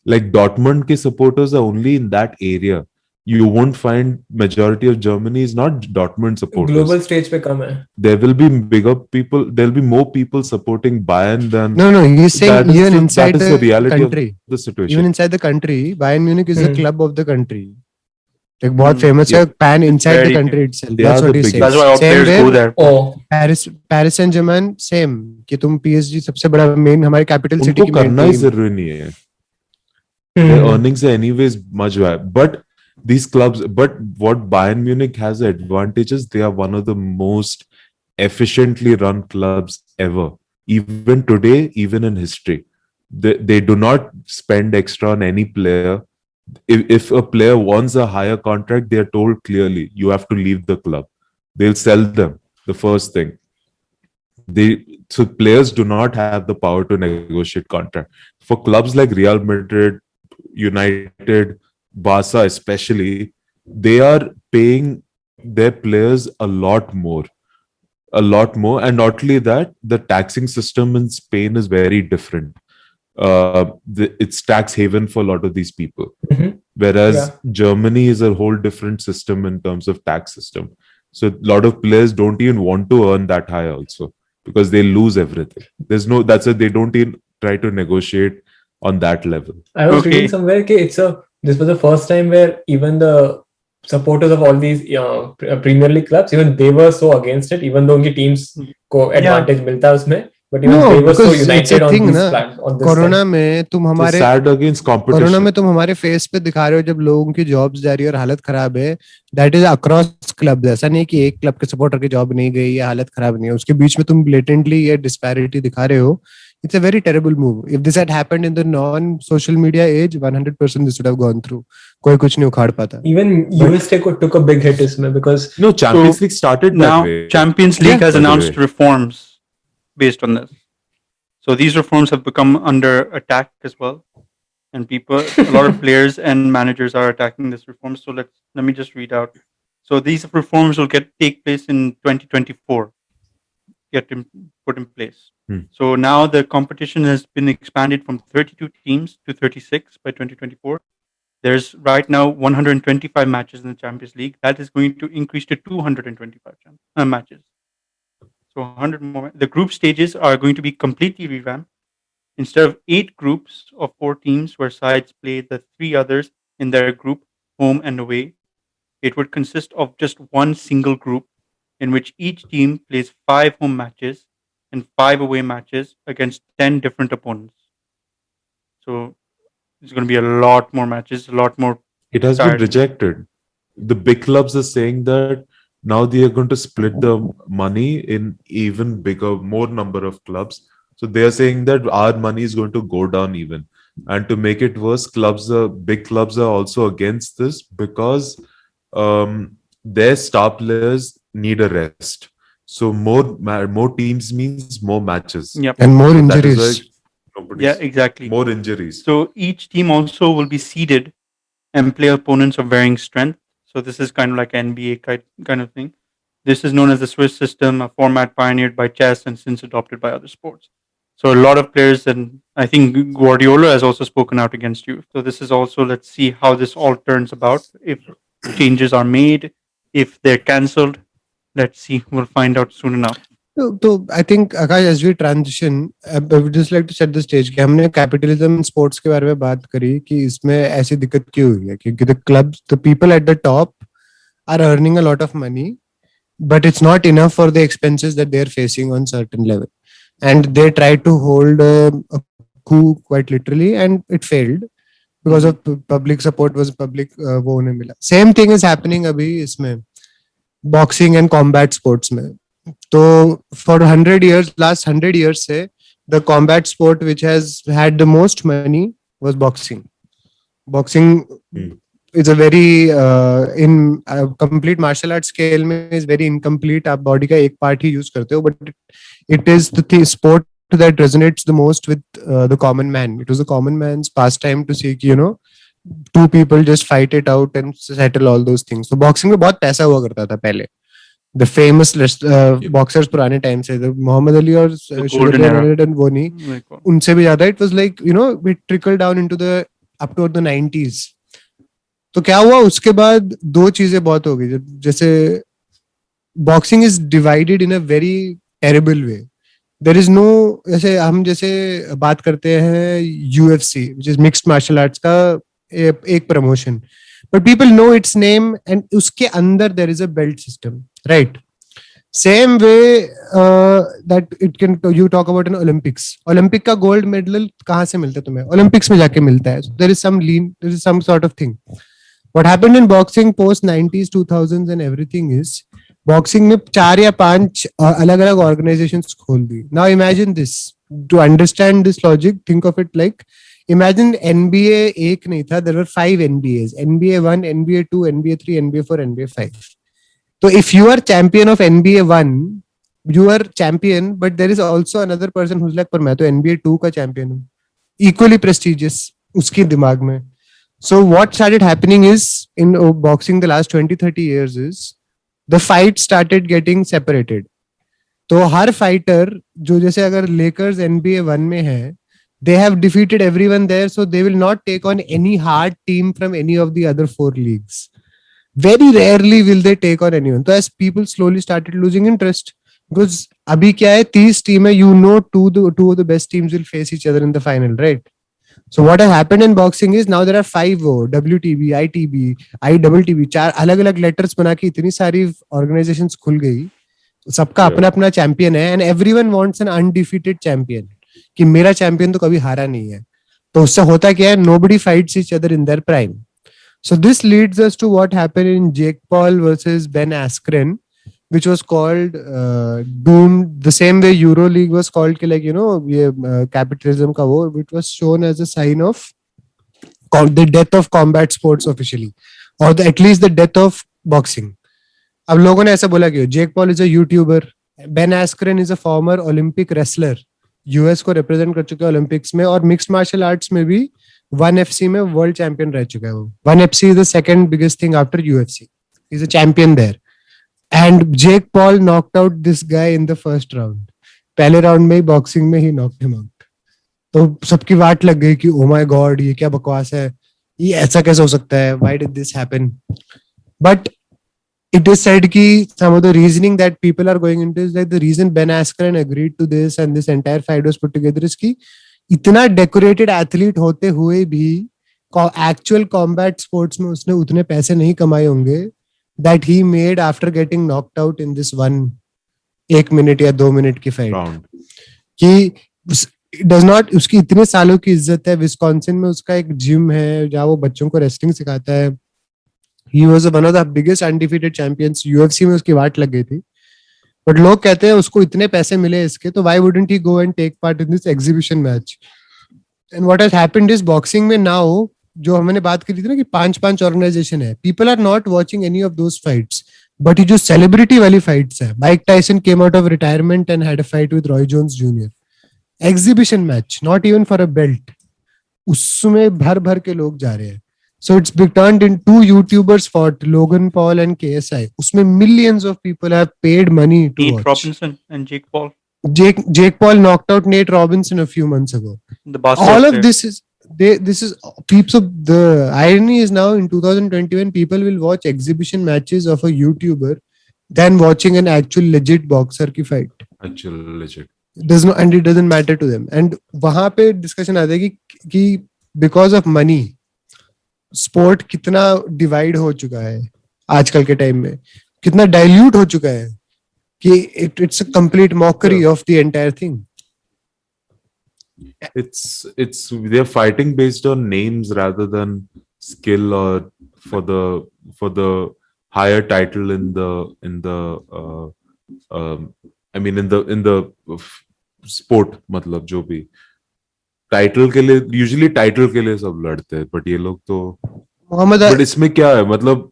Like Dortmund के supporters are only in that area. You won't find majority of Germany is not Dortmund supporters. Global stage पे कम है. There will be bigger people. There'll be more people supporting Bayern than No, he's saying that is even the- inside that is the reality of country. the situation. Even inside the country, Bayern Munich is the Hmm. club of the country. Like बहुत Hmm. famous है pan inside the Very country itself. They That's are what the he's saying. biggest. That's why all Same players way, go there. Oh, Paris Saint Germain same कि तुम PSG सबसे बड़ा main हमारी capital city उनको की main करना ही team. जरूरी नहीं है. Their hmm. earnings are anyways much higher. But these clubs, but what Bayern Munich has advantages, they are one of the most efficiently run clubs ever. Even today, even in history. They do not spend extra on any player. If a player wants a higher contract, they are told clearly, you have to leave the club. They'll sell them, the first thing. So players do not have the power to negotiate contract. For clubs like Real Madrid, United, Barca especially, they are paying their players a lot more. And not only that, the taxing system in Spain is very different. It's tax haven for a lot of these people. Mhm. Whereas Yeah. Germany is a whole different system in terms of tax system. So a lot of players don't even want to earn that high also because they lose everything. That's why they don't even try to negotiate on that level. I was Okay. reading somewhere that this was the first time where even the supporters of all these Premier League clubs, even they were so against it, even though उनकी teams को advantage मिलता है उसमें, but even No, they were so because it's a united on thing, these ना. on this corona thing. में तुम It's हमारे sad against competition. Corona में तुम हमारे फेस पे दिखा रहे हो जब लोगों की जॉब्स जा रही है और हालत खराब है. That is across club. ऐसा नहीं कि एक क्लब के सपोर्टर की जॉब नहीं गई या हालत खराब नहीं है. उसके बीच में तुम ब्लेटेंटली ये डिस्पैरिटी दिखा रहे हो. It's a very terrible move. If this had happened in the non-social media age, 100% this would have gone through. कोई कुछ नहीं उखाड़ पाता. Even USA took a big hit इसमें because No, Champions So, League started that Now, way. Champions League Yeah. has By the announced way. reforms based on this. So these reforms have become under attack as well, and a lot of players and managers are attacking this reform. So let me just read out. So these reforms will take place in 2024. Put in place. Hmm. So now the competition has been expanded from 32 teams to 36 by 2024. There's right now 125 matches in the Champions League. That is going to increase to 225 matches. So 100 more. The group stages are going to be completely revamped. Instead of 8 groups of 4 teams where sides play the 3 others in their group, home and away, it would consist of just one single group in which each team plays 5 home matches and 5 away matches against 10 different opponents. So it's going to be a lot more matches, a lot more. It has been Tired. rejected. The big clubs are saying that now they are going to split the money in even bigger, more number of clubs. So they are saying that our money is going to go down even. And to make it worse, big clubs are also against this because their star players need a rest. So more teams means more matches. Yep. And more So that is why injuries. Yeah, exactly. more injuries. So each team also will be seeded and play opponents of varying strength. So this is kind of like NBA kind of thing. This is known as the Swiss system, a format pioneered by chess and since adopted by other sports. So a lot of players, and I think Guardiola has also spoken out against you. So this is also, let's see how this all turns about. If changes are made, if they're cancelled, let's see. We'll find out soon enough. So I think Akash, as we transition, I would just like to set the stage कि हमने capitalism sports के बारे में बात करी कि इसमें ऐसी दिक्कत क्यों हुई है क्योंकि the clubs, the people at the top are earning a lot of money, but it's not enough for the expenses that they're facing on certain level, and they tried to hold a coup quite literally, and it failed because of public support was public वो नहीं मिला. Same thing is happening अभी इसमें boxing and combat sports में. तो for 100 years, last 100 years से the combat sport which has had the most money was boxing. Boxing is a very in complete martial arts scale में is very incomplete. आप body का एक part ही use करते हो, but it is the sport that resonates the most with the common man. It was the common man's pastime to see कि, you know, two people just fight it out and settle all those things. So boxing में बहुत पैसा हुआ करता था पहले. The famous boxers पुराने time से, the Muhammad Ali और golden era. वो नहीं, उनसे भी ज्यादा. It was like, you know, it trickled down into the up to the 90s. तो क्या हुआ उसके बाद दो चीजें बहुत हो गई. जैसे boxing is divided in a very terrible way. There is no, जैसे हम जैसे बात करते हैं UFC, which is mixed martial arts का एक promotion, but people know its name and उसके अंदर there is a belt system, right? Same way that it can, you talk about an Olympics. Olympic का gold medal कहाँ से मिलता है तुम्हें? Olympics में जाके मिलता है. So there is some sort of thing. What happened in boxing post 90s, 2000s and everything is boxing में 4 या 5 अलग अलग organizations खोल दी. Now imagine this. To understand this logic, think of it like, imagine NBA एक नहीं था, there were 5 NBAs. NBA 1, NBA 2, NBA 3, NBA 4, NBA 5. So if you are champion of NBA 1, you are champion, but there is also another person who's like, पर मैं तो NBA 2 का champion हूँ. Equally prestigious उसके दिमाग में. So what started happening is in boxing the last 20-30 years is the fight started getting separated. तो हर fighter जो जैसे अगर Lakers NBA 1 में है, they have defeated everyone there, so they will not take on any hard team from any of the other 4 leagues. Very rarely will they take on anyone. So as people slowly started losing interest, because अभी क्या है 30 team है, you know two of the best teams will face each other in the final, right? So what has happened in boxing is now there are 5 WTB, ITB, ITTB, 4 अलग अलग letters बना के इतनी सारी organizations खुल गई. सबका अपना अपना champion है, and everyone wants an undefeated champion. कि मेरा champion तो कभी हारा नहीं है. तो उससे होता क्या है? Nobody fights each other in their prime. So this leads us to what happened in Jake Paul versus Ben Askren, which was called doomed the same way EuroLeague was called, like, you know, capitalism ka wo, which was shown as a sign of the death of combat sports officially, or at least the death of boxing. अब लोगों ने ऐसा बोला कि Jake Paul is a YouTuber, Ben Askren is a former Olympic wrestler, US को represent कर चुका है Olympics में, और mixed martial arts में भी 1FC में world champion रह चुका है वो. 1FC is the second biggest thing after UFC. He's a champion there. And Jake Paul knocked out this guy in the first round. पहले round में ही boxing में ही knocked him out. तो सबकी वाट लग गई कि oh my god, ये क्या बकवास है, ये ऐसा कैसे हो सकता है, why did this happen? But it is said कि some of the reasoning that people are going into is like the reason Ben Askren agreed to this and this entire fight was put together is कि इतना decorated athlete होते हुए भी actual combat sports में उसने उतने पैसे नहीं कमाए होंगे that he made after getting knocked out in this 1 minute या 2 minute की fight. कि does not, उसकी इतने सालों की इज्जत है. विस्कॉन्सिन में उसका एक जिम है जहाँ वो बच्चों को रेसलिंग सिखाता है. He was one of the biggest undefeated champions. UFC में उसकी वाट लग गई थी. But लोग कहते हैं उसको इतने पैसे मिले इसके, तो why wouldn't he go and take part in this exhibition match? And what has happened is boxing में now जो हमने बात करी थी ना कि 5 ऑर्गेनाइजेशन है, people are not watching any of those fights, but ये जो सेलिब्रिटी वाली फाइट्स है, Mike Tyson came out of retirement and had a fight with Roy Jones junior, exhibition match, not even for a belt, उसमें भर भर के लोग जा रहे हैं. So it's been turned in two YouTubers fought, Logan Paul and KSI. उसमें millions of people have paid money to Nate watch. Robinson and Jake Paul, Jake Paul knocked out Nate Robinson a few months ago. the basketball All of player. this is peeps of the irony is now in 2021 people will watch exhibition matches of a YouTuber than watching an actual legit boxer की fight. Actually, legit. Does not, and it doesn't matter to them. And वहां पे discussion आता है कि because of money sport कितना divide हो चुका है आजकल के टाइम में, कितना डाइल्यूट हो चुका है कि it's a complete mockery of the entire thing. It's they're fighting based on names rather than skill or for the higher title in the I mean in the sport, मतलब जो भी title के लिए usually title के लिए सब लड़ते हैं, बट ये लोग तो मोहम्मद बट इसमें क्या है, मतलब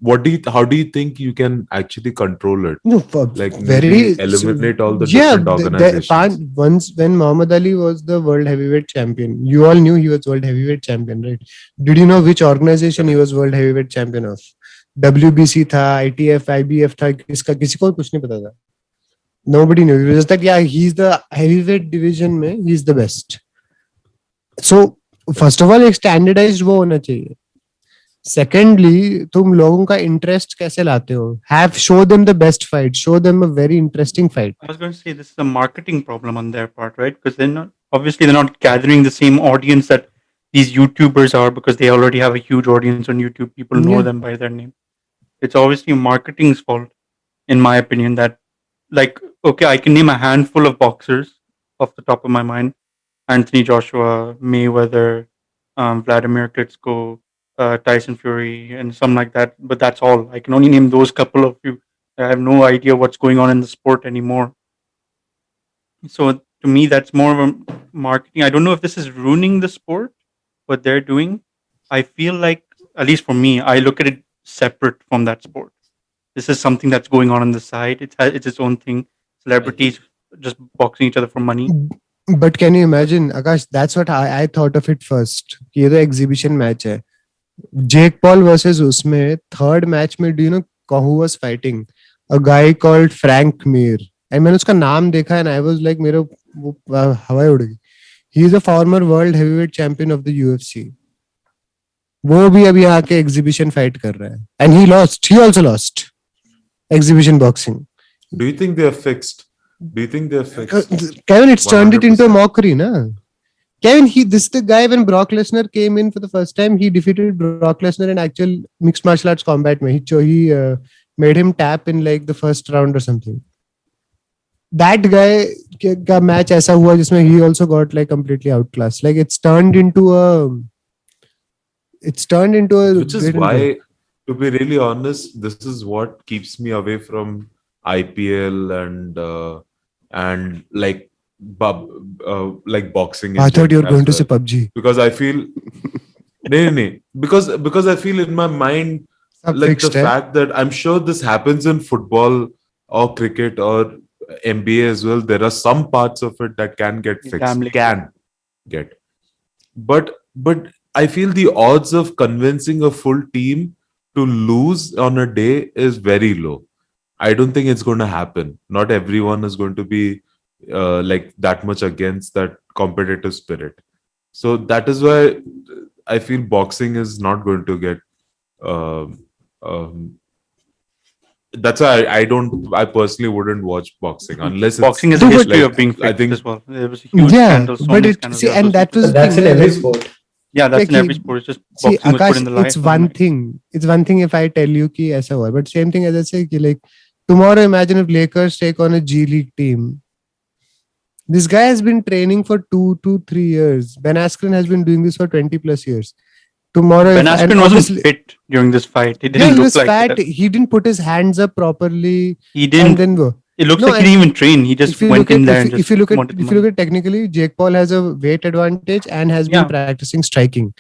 how do you think you can actually control it? no, Like very maybe eliminate all the different organizations. Once when Muhammad Ali was the world heavyweight champion, you all knew he was world heavyweight champion, right? Did you know which organization he was world heavyweight champion of? WBC था, ITF, IBF था, किसी को कुछ नहीं पता था. Nobody knew. It was just that yeah, he's the heavyweight division में he's the best. So first of all एक standardized वो होना चाहिए. Secondly, तुम लोगों का interest कैसे लाते हो? Show them the best fight. Show them a very interesting fight. I was going to say this is a marketing problem on their part, right? Because they're not gathering the same audience that these YouTubers are, because they already have a huge audience on YouTube. People know Yeah. them by their name. It's obviously marketing's fault, in my opinion. That, like, okay, I can name a handful of boxers off the top of my mind: Anthony Joshua, Mayweather, Vladimir Klitschko, Tyson Fury, and something like that. But that's all. I can only name those couple of few. I have no idea what's going on in the sport anymore. So to me, that's more of a marketing. I don't know if this is ruining the sport, what they're doing. I feel like, at least for me, I look at it separate from that sport. This is something that's going on the side. It's its own thing. Celebrities just boxing each other for money. But can you imagine, Akash? That's what I thought of it first. कि ये तो exhibition match है. Jake Paul versus उसमें third match में, do you know who was fighting? A guy called Frank Mir. And मैंने उसका नाम देखा and I was like मेरे वो हवाई उड़ गई. He is a former world heavyweight champion of the UFC. वो भी अभी आके exhibition fight कर रहा है. And he lost. He also lost. Exhibition boxing. Do you think they're fixed? Do you think they're fixed? Kevin, it's turned it into a 100%. mockery, na? Kevin, this is the guy when Brock Lesnar came in for the first time, he defeated Brock Lesnar in actual mixed martial arts combat. He made him tap in like the first round or something. That guy का match ऐसा हुआ जिसमें he also got like completely outclassed. Like it's turned into a Which is why, to be really honest, this is what keeps me away from IPL and like boxing. in I thought you were general going to as say well. PUBG. Because I feel because I feel in my mind सब like fixed the है. fact that I'm sure this happens in football or cricket or NBA as well. There are some parts of it that can get fixed. Gambling. Can get. But I feel the odds of convincing a full team to lose on a day is very low. I don't think it's going to happen. Not everyone is going to be like that much against that competitive spirit. So that is why I feel boxing is not going to get. That's why I personally wouldn't watch boxing unless Boxing it's has a No, but history like, of being I fixed think as well. There was a huge Yeah, scandal. So but many it scandals see, and associated that was with the That's thing. in every like- sport. Yeah, that's like in every he- sport. It's just See, boxing was put Akash, in the light. it's one thing. It's one thing if I tell you कि ऐसा हुआ, but same thing as I say कि like tomorrow, imagine if Lakers take on a G League team. This guy has been training for 2 to 3 years. Ben Askren has been doing this for 20 plus years. Tomorrow, Ben and Askren wasn't obviously- fit during this fight. He Yeah, didn't he look was like fat. that. He didn't put his hands up properly. He And didn't. then go. It looks No, like he didn't even train. He just If you went look in at there and just if you look wanted the at technically, Jake Paul has a weight advantage and has Yeah. been practicing striking.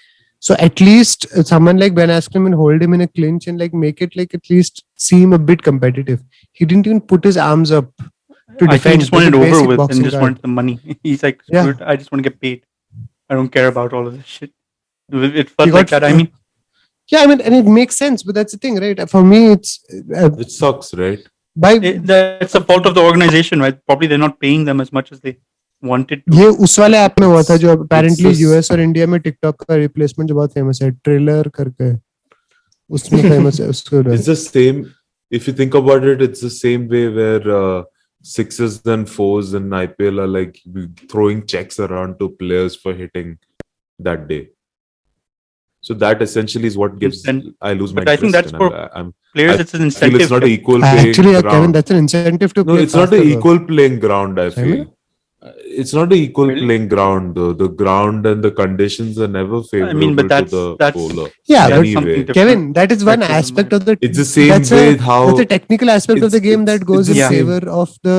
So at least someone like Ben Askren will hold him in a clinch and like make it like at least seem a bit competitive. He didn't even put his arms up to I think he defend. just Like wanted a it over basic with and boxing just guard. wanted the money. He's like, Yeah. screw it, I just want to get paid. I don't care about all of this shit. It He felt like got- that. I mean, Yeah, I mean, and it makes sense, but that's the thing, right? For me, it's It sucks, right? by that's the fault of the organization, right? Probably they're not paying them as much as they wanted to. ये उस वाले app में हुआ था जो apparently It's a- US और India में TikTok का replacement जो बहुत famous है, ट्रेलर करके उसमें famous है उसको It's the same. If you think about it, it's the same way where sixes and fours in IPL are like throwing checks around to players for hitting that day. So that essentially is what gives Then- I lose my but I think interest. that's and for Players, I it's an I feel incentive. it's not an equal playing Actually, ground. Kevin, that's an incentive to No, play it's not faster, an though. equal playing ground. I Same feel here? it's not an equal Really? playing ground. Though the ground and the conditions are never favorable but that's- to the that's- bowler. Yeah, That's but Anyway. something different. Kevin, that is one That doesn't aspect matter. of the. It's the same that's way a, how that's a technical aspect of the game that goes in Yeah. favor of the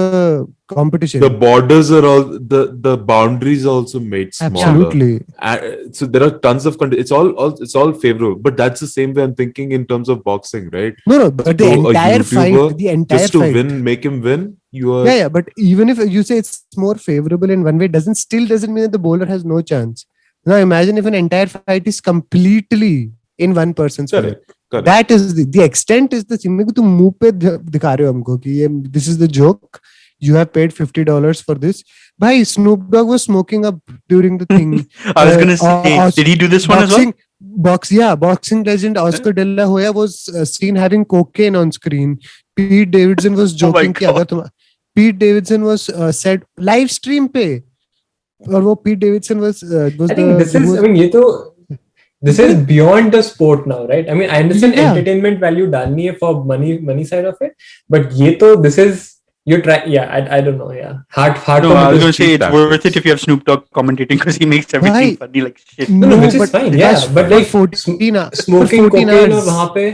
competition. the borders are all the boundaries are also made smaller. Absolutely. So there are tons of it's all favorable, but that's the same way I'm thinking in terms of boxing, right? No, but the So a entire YouTuber, fight, the entire Just to fight. win, make him win. You are Yeah, but even if you say it's more favorable in one way, doesn't mean that the bowler has no chance. Now imagine if an entire fight is completely in one person's favor. correct. Correct. That is the extent is the thing. तुम मुंह पे दिखा रहे हो हमको कि ये this is the joke. You have paid $50 for this. Bhai, Snoop Dogg was smoking up during the thing. I was gonna say, Os- did he do this one as well? Boxing legend Oscar De La Hoya was seen having cocaine on screen. Pete Davidson was Oh my joking कि अगर तुम Pete Davidson was said live stream पे और वो Pete Davidson was I think this is, I mean, ये तो this is beyond the sport now, right? I mean, I understand Yeah. entertainment value डालनी है for money side of it, but ये तो this is you try. Yeah, I don't know. Yeah, hard. No, for me I was to- gonna say it's cheap worth tactics. it if you have Snoop Dogg commentating because he makes everything Right. funny like shit. No, which is but fine, that's yeah, but for like 14 smoking 14 cocaine और hours. वहाँ पे.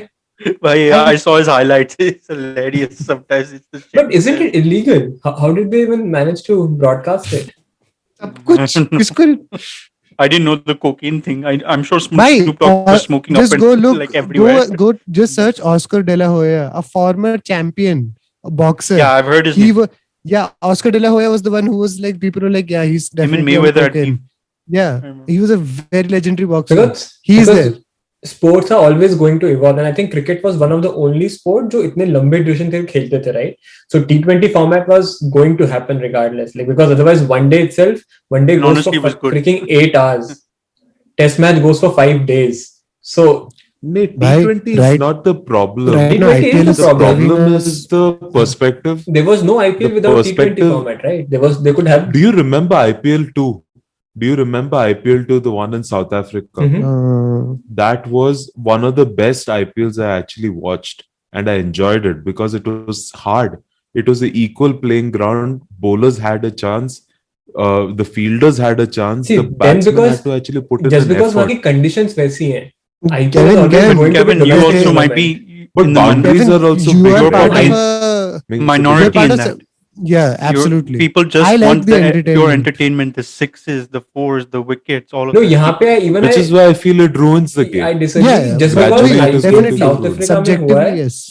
But yeah, I saw his highlights. It's hilarious. Sometimes it's the shit. But isn't it illegal? How did they even manage to broadcast it? सब कुछ किसको I didn't know the cocaine thing. I'm sure Bhai, Snoop Dogg was smoking up just and go look like everywhere. go just search Oscar De La Hoya, a former champion, a boxer. Yeah, I've heard his he name. was Oscar De La Hoya was the one who was like people were like he's Him and definitely on Mayweather had cocaine. beef. Yeah, he was a very legendary boxer. Because He is because there. sports are always going to evolve, and I think cricket was one of the only sport जो इतने लंबे duration तक खेलते थे, right? So T20 format was going to happen regardless, like because otherwise one day And goes honestly, it for was good. freaking 8 hours. Test match goes for 5 days. So Mate, Right, T20 is right. not the problem. Right now, T20 is IPL the is The problem. problem is the perspective. there was no IPL The without T20 perspective- format, right? They could have. Do you remember IPL 2? Do you remember IPL 2, the one in South Africa? Mhm. That was one of the best IPLs I actually watched, and I enjoyed it because it was hard. It was an equal playing ground. Bowlers had a chance. The fielders had a chance. See, the then batsmen because- had to actually put in Just an because वहाँ effort. की conditions वैसी हैं. IPL is Kevin, always Kevin, going to be Kevin, you domestic also might tournament. be But in the boundaries Kevin, are also you bigger are part of problem. a Makes a minority you're part in of that. yeah, You're- absolutely. People just I like want the pure entertainment. entertainment, the sixes, the fours, the wickets, all of No, that. यहाँ पे even Which is why I feel it ruins the game. I disagree. Yeah, Just but because gradually it is IPL going to South improve. Africa में हुआ Subjectively, है, yes.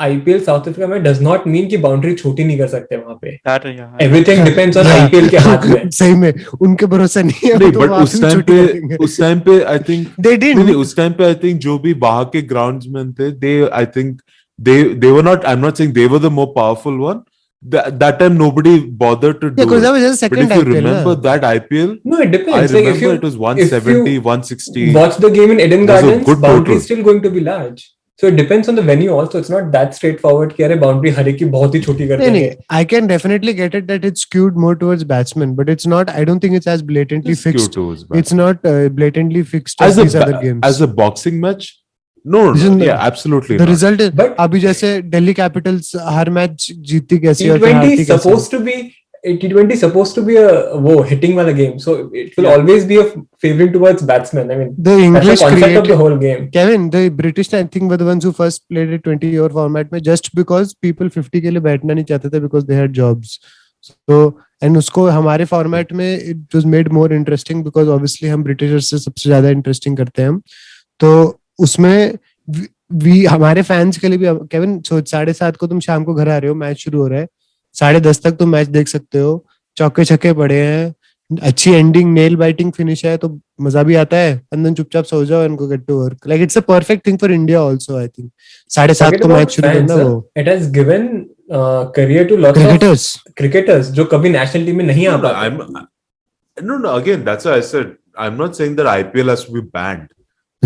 IPL South Africa में does not mean कि boundary छोटी नहीं कर सकते वहाँ पे. That, yeah. Everything depends on Yeah. IPL के हाथ में. सही में उनके भरोसा नहीं है नहीं, तो but वो उस आपसे time छुट्टी पे करेंगे। उस time पे I think They नहीं didn't. नहीं उस time पे I think जो भी बाहर के groundsmen थे, I think they were not. I'm not saying they were the more powerful one. That time nobody bothered to Yeah, do because that it. was just But second if you IPL. remember na. that IPL, No, it I depends. Like if remember you it was 170, 160. watch the game in Eden It was a Gardens, good boundary total. is still going to be large. So it depends on the venue also. It's not that straightforward कि अरे boundary हर एक की बहुत ही छोटी कर नहीं, देंगे. नहीं, I can definitely get it that it's skewed more towards batsmen, but it's not. I don't think it's as blatantly It's skewed fixed. towards back. It's not blatantly fixed as as these other games. as a boxing match. No, Isn't yeah, it? absolutely The not. result is But- अभी जैसे Delhi Capitals हर match जीतती कैसी और फिर T20 हारती is कैसी। supposed to be T20 is supposed to be a वो hitting वाला game. So it will Yeah. always be a favoring towards batsmen. I mean, The that's the English concept of created the whole game. Kevin, the British I think were the ones who first played a 20-over format में just because people 50 के लिए बैठना नहीं चाहते थे because they had jobs. So and उसको हमारे format में it was made more interesting because obviously हम ब्रिटिशर्स से सबसे ज्यादा इंटरेस्टिंग करते हैं हम, तो उसमें वी हमारे फैंस के लिए भी, केविन सोच 7:30 को तुम शाम को घर आ रहे हो, मैच शुरू हो रहा है, 10:30 तक तुम मैच देख सकते हो, चौके छक्के पड़े हैं, अच्छी एंडिंग नेल बाइटिंग फिनिश है, तो मजा भी आता है, एंड देन चुपचाप सो जाओ and go get to work, like it's a perfect thing for India also I think. 7:30 Forget को about मैच शुरू fans, करना, sir. वो It has given career to lots of cricketers. cricketers जो कभी national team में नहीं आ No, no, पाते. no. Again, that's why I said I'm not saying that IPL has to be banned.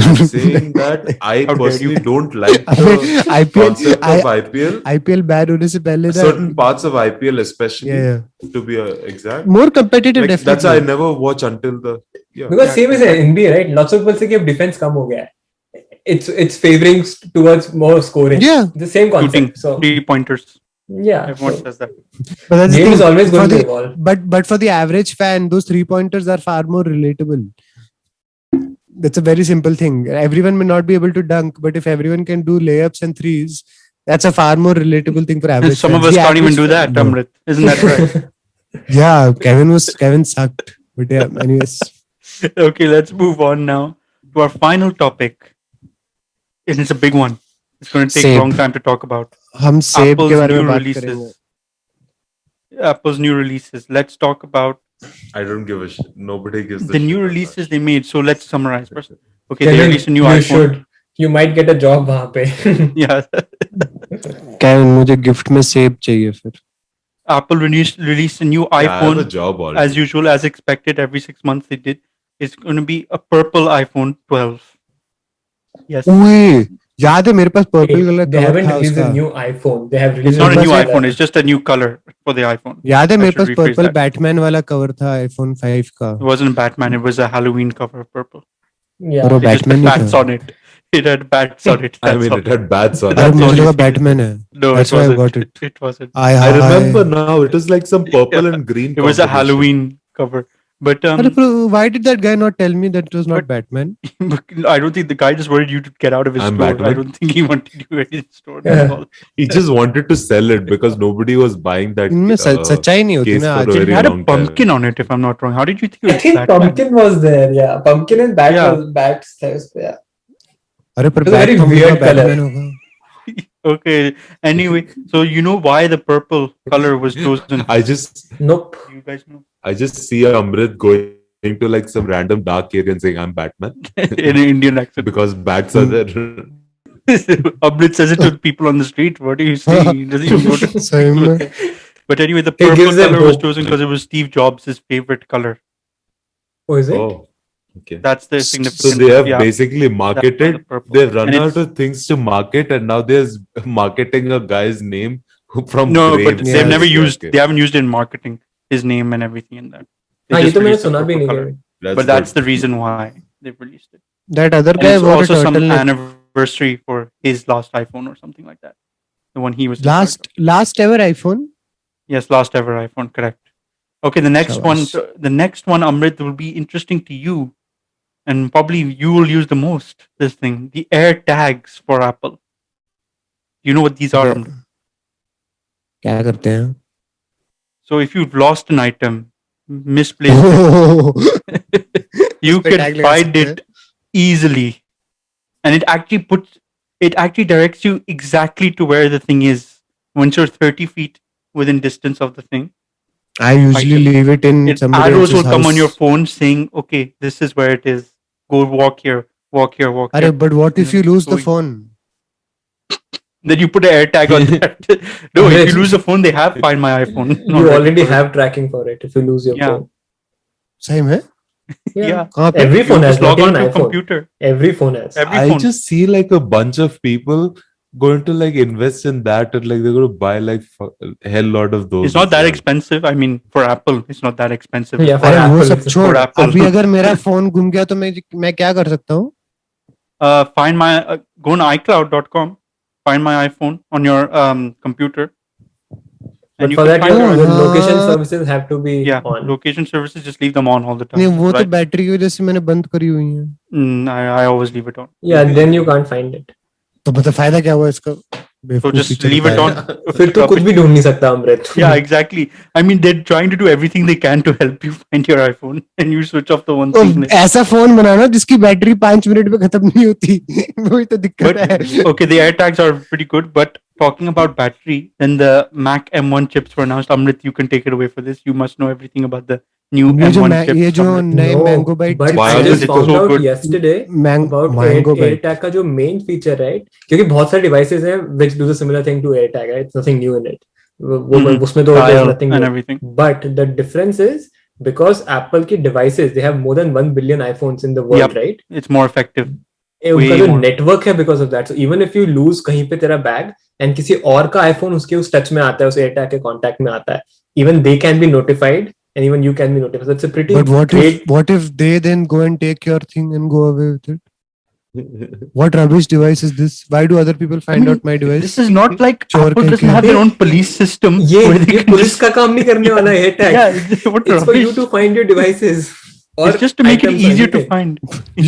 I'm saying that I How dare personally you. don't like अबे, the IPL concept of IPL. IPL ban होने से पहले ना, Certain parts of IPL, especially, yeah, to be exact. more competitive Like, that's why I definitely. never watch until the Because same as NBA, right? Lots of people say कि अब defense कम हो गया है. It's favoring towards more scoring. Yeah. The same Shooting concept. So 3-pointers. yeah, Everyone so says that. But that's the game thing, is always for going to the- evolve. but for the average fan, those 3-pointers are far more relatable. That's a very simple thing. Everyone may not be able to dunk, but if everyone can do layups and threes, that's a far more relatable thing for And average some of fans. us The can't even average do fan- that, no. Amrit. Isn't that right? Yeah, Kevin sucked. But yeah, anyways. Okay, let's move on now to our final topic. And it's a big one. It's going to take a Save. long time to talk about. हम सेब के Apple's बारे new में बात releases. करेंगे. Apple's new releases. Let's talk about I don't give a shit. Nobody gives the new shit on releases that. they made. So let's summarize first. Okay, they Kevin, released a new you iPhone. should. You might get a job वहाँ पे. Yeah. Kevin, मुझे gift में सेब चाहिए फिर. Apple released a new Yeah, I have iPhone a job already. as usual, as expected. Every 6 months they did. It's going to be a purple iPhone 12. Yes. ओए, याद है मेरे पास purple colour They cover haven't था released उसका. a new iPhone. They have It's released not a मेरे new pass iPhone. It's just a new color for the iPhone. याद है I मेरे should pass rephrase purple that. Batman वाला cover था iPhone 5 का. It wasn't Batman. It was a Halloween cover of purple. Yeah. और वो It just had Batman नहीं bats था. on it. It had bats on it. I That's mean, all. it had bats on अरे That's it. all मुझे you लगा see. Batman है. No, That's it why I wasn't. got it. It wasn't. I I remember now. It was like some purple Yeah. and green. It was a combination. Halloween cover. But अरे why did that guy not tell me that it was not But- Batman? I don't think the guy just wanted you to get out of his I'm store. I Batman. don't think he wanted you in his store. That's all. He just wanted to sell it because nobody was buying that. इनमें सच्चाई नहीं होती case ना for आज. a It very had a long pumpkin on it, if I'm not wrong. How did you think it I was think Batman? Pumpkin was there. Yeah, Pumpkin and Bat Yeah. was Bats. Yeah. अरे पर It was a very Bat तो weird होगा, color. Batman होगा. Okay. Anyway, so you know why the purple color was chosen? I just Nope. You guys know I just see Amrit going to like some random dark area and saying I'm Batman in an Indian accent. because bats are there. Amrit says it to people on the street. What are you saying? He doesn't even go to. सही में. But anyway, the It purple gives them color was hope. chosen because it was Steve Jobs' favorite color. Oh, is it? Oh, okay. That's the So significance. they have yeah. basically That's marketed. the purple. They've run And out it's- of things to market, and now there's marketing a guy's name from No, but Graves. they've Yeah, never Okay, used. okay. They haven't used it in marketing. His name and everything in that. They हाँ ये just तो मैंने released the सुना भी purple नहीं color. कभी. But that's the reason why they've released it. That other And guy it's wore a also some turtleneck. anniversary for his last iPhone or something like that. The one he was in charge of. Last ever iPhone. Yes, last ever iPhone, correct. Okay, the next one, Shabash. the next one, Amrit, will be interesting to you, and probably you will use the most. This thing, the Air Tags for Apple. You know what these are? Amrit? क्या करते हैं? So if you've lost an item, misplaced, it, you उस पे can tag लगा find सकते हैं. it easily, and it actually directs you exactly to where the thing is once you're 30 feet within distance of the thing. I usually leave it in somebody Arrows else's will come on house. your phone saying, "Okay, this is where it is. Go walk here, walk here, walk अरे here." but what if you lose the So- phone? Then you put an air tag on that. No, if Yes. you lose the phone, they have Find My iPhone. You already have tracking for it if you lose your Yeah. phone. सही में? Yeah. कहाँ पे? Every phone You has, just log not on even to your iPhone. computer. Every phone has. Every I phone. just see like a bunch of people going to like invest in that, and like they're going to buy like a hell lot of those. It's not as that well. expensive. I mean, for Apple, it's not that expensive. Yeah, for अरे वो Apple, सब it's- छोड़. for Apple. अभी अगर मेरा phone गुम गया तो मैं क्या कर सकता हूँ? Find my go on iCloud.com. Find my iPhone on your computer. But you for can that, find your it. the location services have to be Yeah, on. location services just leave them on all the time. नहीं वो तो right? Battery की वजह से मैंने बंद करी हुई है. I always leave it on. Yeah, then you can't find it. तो मतलब फायदा क्या हुआ इसका? So बेवकूफ just feature leave it बताया। on. फिर तो कुछ भी ढूंढ नहीं सकता अमृत. Yeah, exactly. I mean, they're trying to do everything they can to help you find your iPhone, and you switch off the one तो seamless. ऐसा फोन बनाना जिसकी बैटरी 5 मिनट में खत्म नहीं होती वही तो दिक्कत But है. okay, the AirTags are pretty good. But talking about battery, then the Mac M1 chips were announced. Amrit, you can take it away for this. You must know everything about the new ये जो M1 chips. ये जो Amrit. नए No, mango bite but Why I are just they found so out good? yesterday about mango bite AirTag का जो main feature है, क्योंकि बहुत सारे devices हैं which do the similar thing to AirTag, right? It's nothing new in it. वो Mhm. उसमें तो there's Dial nothing and new. everything. But the difference is because Apple की devices, they have more than 1 billion iPhones in the world, Yep. right? It's more effective. उनका Way जो more. Network है because of that, so even if you lose कहीं पे तेरा bag and किसी और का आईफोन उसके उस टच में आता है, उस एयरटैग के कांटेक्ट में आता है, even they can be notified and even you can be notified. It's a pretty But great. what if they then go and take your thing and go away with it? What rubbish device is this? Why do other people find mean, out my device? This is not like Chor Apple कह doesn't के- have their own police system. ये where they ये can police just- का काम नहीं करने वाला है AirTag. Yeah, what it's for you rubbish. To find your devices. It's just to make it easier to find.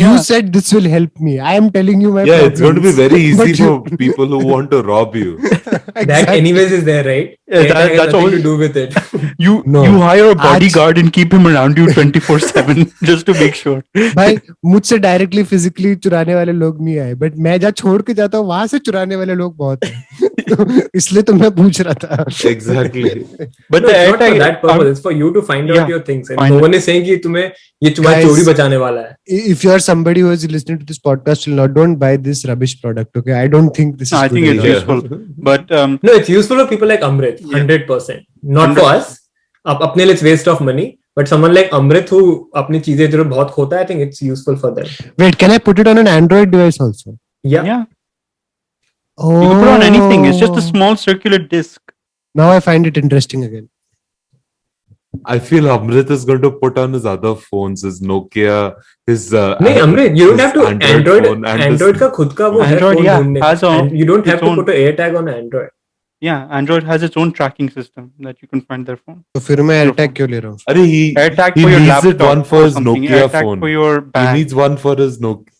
You Yeah. said this will help me. I am telling you my Yeah, it's going to be problems. very easy But you- for people who want to rob you. That Exactly. anyways is there, right? Yeah, AirTag has that's nothing all- to do with it. You No. you hire a आज- bodyguard and keep him around you 24/7 just to make sure. भाई मुझसे directly physically चुराने वाले लोग नहीं आए, but मैं जहाँ छोड़ के जाता हूँ वहां से चुराने वाले लोग बहुत हैं. तो इसलिए तो मैं पूछ रहा था. Exactly. But No, the it's not for AirTag, that purpose. It's for you to find out Yeah, your things. And find no it. one is saying कि तुम्हें ये तुम्हारी Guys, चोरी बचाने वाला है. If you are somebody who is listening to this podcast till now, don't buy this rubbish product. Okay, I don't think this is. I good think at it's all. useful. But No, it's useful for people like Amrit, Yeah. 100%. Not for us. अब अपने लिए it's waste of money. But someone like Amrit who अपनी चीजें जो बहुत खोता है, I think it's useful for them. Wait, can I put it on an Android device also? Yeah. yeah, Oh, you can put on anything. It's just a small circular disc. Now I find it interesting again. I feel Amrit is going to put on his other phones, his Nokia, his. नहीं Amrit, you don't have to his Android phone and his- Android का खुद का वो है Android, phone yeah, ढूंढने has का. a- And you don't have its to own- put a AirTag on Android. Yeah, Android has its own tracking system that you can find their phone. तो फिर मैं Your AirTag phone. क्यों ले रहा हूँ? Arey, AirTag he for your needs laptop. it one for or his something. Nokia AirTag phone. for your He bag. needs one for his Nokia.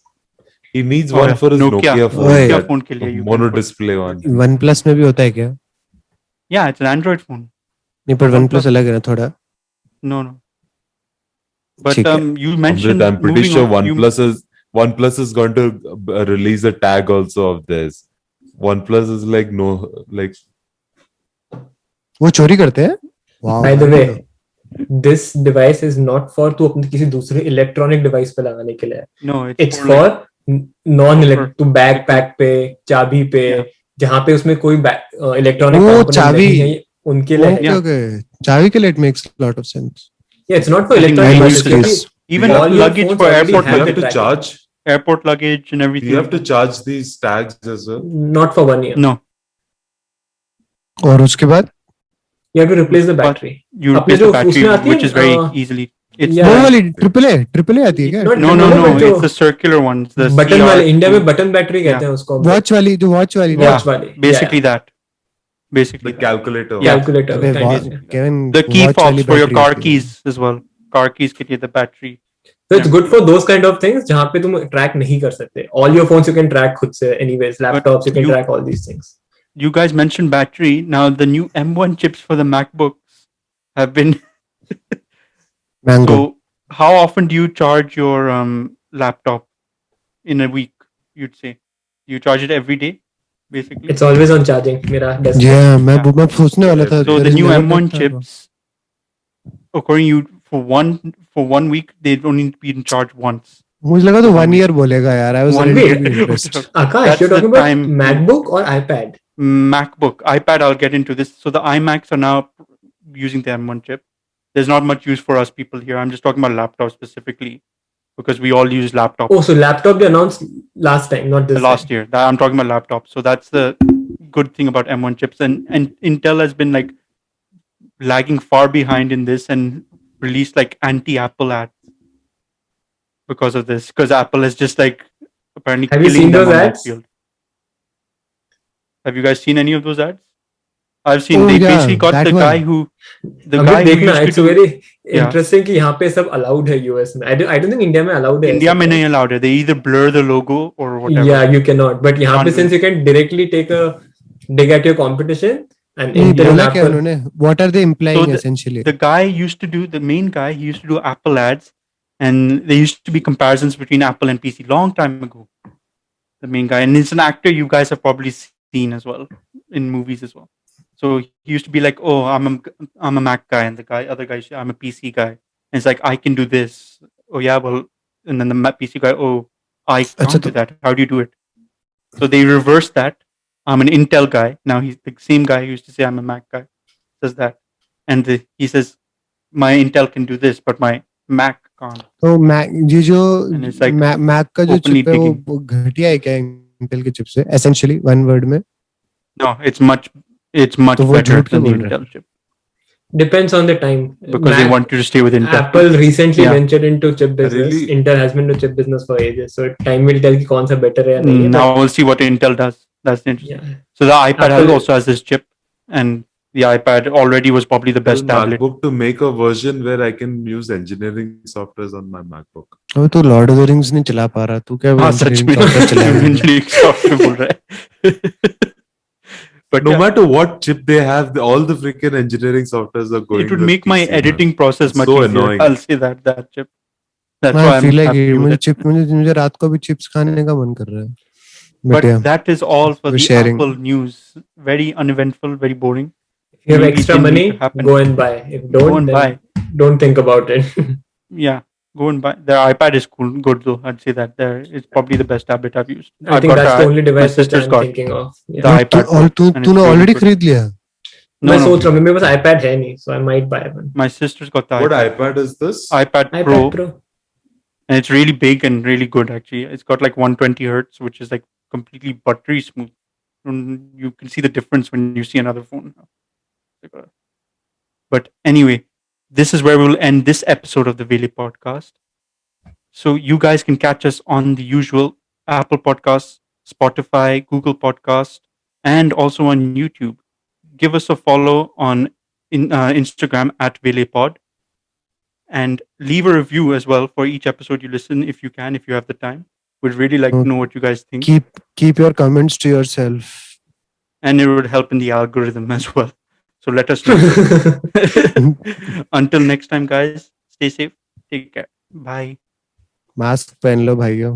He needs Oh, one yeah. for his Nokia. Nokia phone. Nokia that phone के लिए you can mono put- display one. OnePlus में भी होता है क्या? Yeah, it's an Android phone. नहीं, पर OnePlus अलग है ना थोड़ा. No, no. But ठीक है. you Amrit, mentioned. I'm pretty moving sure on, you- OnePlus is going to release a tag also of this. OnePlus is like no, like वो चोरी करते हैं? Wow. By the way, this device is not for तू अपने किसी दूसरे electronic device पे लगाने के लिए. No, it's It's for for like- non for- तू बैकपैक पे, चाबी पे, Yeah. जहाँ पे उसमें कोई इलेक्ट्रॉनिक वो कंपोनेंट चाबी- नहीं है, उनके लिए है. Okay, okay. चाबी के लिए it makes a lot of sense. Yeah, it's not for I think electronic I devices. use क्योंकि this. Even all your luggage phones for already airport have you have the to tracking. charge. airport luggage and everything. You have to charge these tags as well. Not for 1 year. No, और उसके बाद? You have to replace the But- battery. you अपने replace the जो battery, उसमें आती है, which is very easily. It's Yeah. वो वाली AAA आती है क्या? Not- no, no, no, no. but जो- It's the circular one. It's the button वाले, CR2. इंडिया में बटन बैटरी कहते हैं उसको. वॉच वाली, जो वॉच वाली ना? Watch वाली. Basically that. Basically The that. calculator. Yeah. Calculator. अबे kind बहुत- of. Kevin, The key watch वाली fobs for your battery car होती है. keys as well. Car keys के लिए the battery. So it's good for those kind of things जहाँ पे तुम track नहीं कर सकते. All your phones you can track खुद से. Anyways, laptops you can you- track all these things. You guys mentioned battery. Now the new M1 chips for the MacBooks have been. Mango. So how often do you charge your laptop in a week? You'd say you charge it every day, basically. It's always on charging. मेरा desk. Yeah, मैं Yeah. मैं पूछने वाला था. So there the is new never M1 that chips, according you, for one week they'd only be in charge once. मुझे लगा तो 1 year बोलेगा यार. I was 1 already year. impressed. Akash, That's you're talking the about time. MacBook or iPad? MacBook, iPad. I'll get into this. So the iMacs are now using the M1 chip. There's not much use for us people here. I'm just talking about laptops specifically because we all use laptops. Oh, so laptop they announced last time, not this The last time. year. I'm talking about laptops. So that's the good thing about M1 chips. And Intel has been like lagging far behind in this and released like anti-Apple ads because of this. Because Apple is just like apparently Have you killing seen them those on that ads? field. Have you guys seen any of those ads? I've seen. Oh, They yeah, basically got that the one. guy who अभी देखना, used it's to do very Yeah. interesting कि यहाँ पे सब allowed है US में. I don't think India में allowed है. India ऐसा. में नहीं allowed है. They either blur the logo or whatever. Yeah, you cannot. But यहाँ पे Can't do since you can directly take a dig at your competition, and नहीं Intel and बोला क्या Apple. उन्होंने? What are they implying So essentially? the guy used to do the main guy. He used to do Apple ads, and there used to be comparisons between Apple and PC long time ago. The main guy, and he's an actor you guys have probably seen as well in movies as well. So he used to be like, "Oh, I'm a Mac guy," and the other guy, "I'm a PC guy." And it's like, "I can do this." Oh yeah, well, and then the PC guy, "Oh, I अच्छा can't do तो that. How do you do it?" So they reversed that. I'm an Intel guy. Now he's the same guy who used to say I'm a Mac guy. Says that, and he says my Intel can do this, but my Mac can't. तो Mac ये जो And it's like Mac का जो openly chip है digging. वो घटिया है क्या Intel के चिप से? Essentially one word में No, it's much तो वो better झूठ क्यों than the बोल रहा है? Intel chip Depends on the time. because they want you to stay with Intel. Apple recently Yeah. ventured into chip business. Really? Intel has been in chip business for ages. So time will tell कि कौन सा better है या नहीं है. Now we'll see what Intel does. That's interesting. Yeah. So the iPad Apple- also has this chip, and the iPad already was probably the best tablet. MacBook to make a version where I can use engineering softwares on my MacBook. वो तो Lord of the Rings नहीं चला पा रहा, तू क्या हाँ, सच engineering में software चलाएगा? engineering software बोल रहा है. But No yeah, matter what chip they have, all the freaking engineering softwares are going. it would with make my PC, man. editing process It's much so easier. annoying. I'll say that chip. That's I why I'm feel like happy with मुझे it. Chip मुझे रात को भी chips खाने का मन कर रहा है. But yeah, that is all for we're the sharing. Apple news. Very uneventful, very boring. If you have Maybe extra didn't need money, to happen. go and buy. If Go don't, and then buy. don't think about it. Yeah, go and buy. The iPad is cool, good though. I'd say that it's probably the best tablet I've used. I I've think got that's the only device which sister's I'm got thinking of. the Yeah. iPad Pro, and it's तूने really already good. खरीद लिया? No, मैं no. सोच रहा हूँ मेरे पास iPad है नहीं, so I might buy one. My sister's got the What iPad, iPad is this? iPad Pro, iPad Pro. and it's really big and really good actually. It's got like 120 hertz, which is like completely buttery smooth. You can see the difference when you see another phone. But anyway, this is where we'll end this episode of the Vele podcast. So you guys can catch us on the usual Apple Podcasts, Spotify, Google Podcast, and also on YouTube. Give us a follow on Instagram at VelePod, and leave a review as well for each episode you listen if you can, if you have the time. We'd really like to know what you guys think, Keep your comments to yourself. and it would help in the algorithm as well. So let us know. Until next time, guys, stay safe. Take care. Bye. Mask पहन लो भाइयों.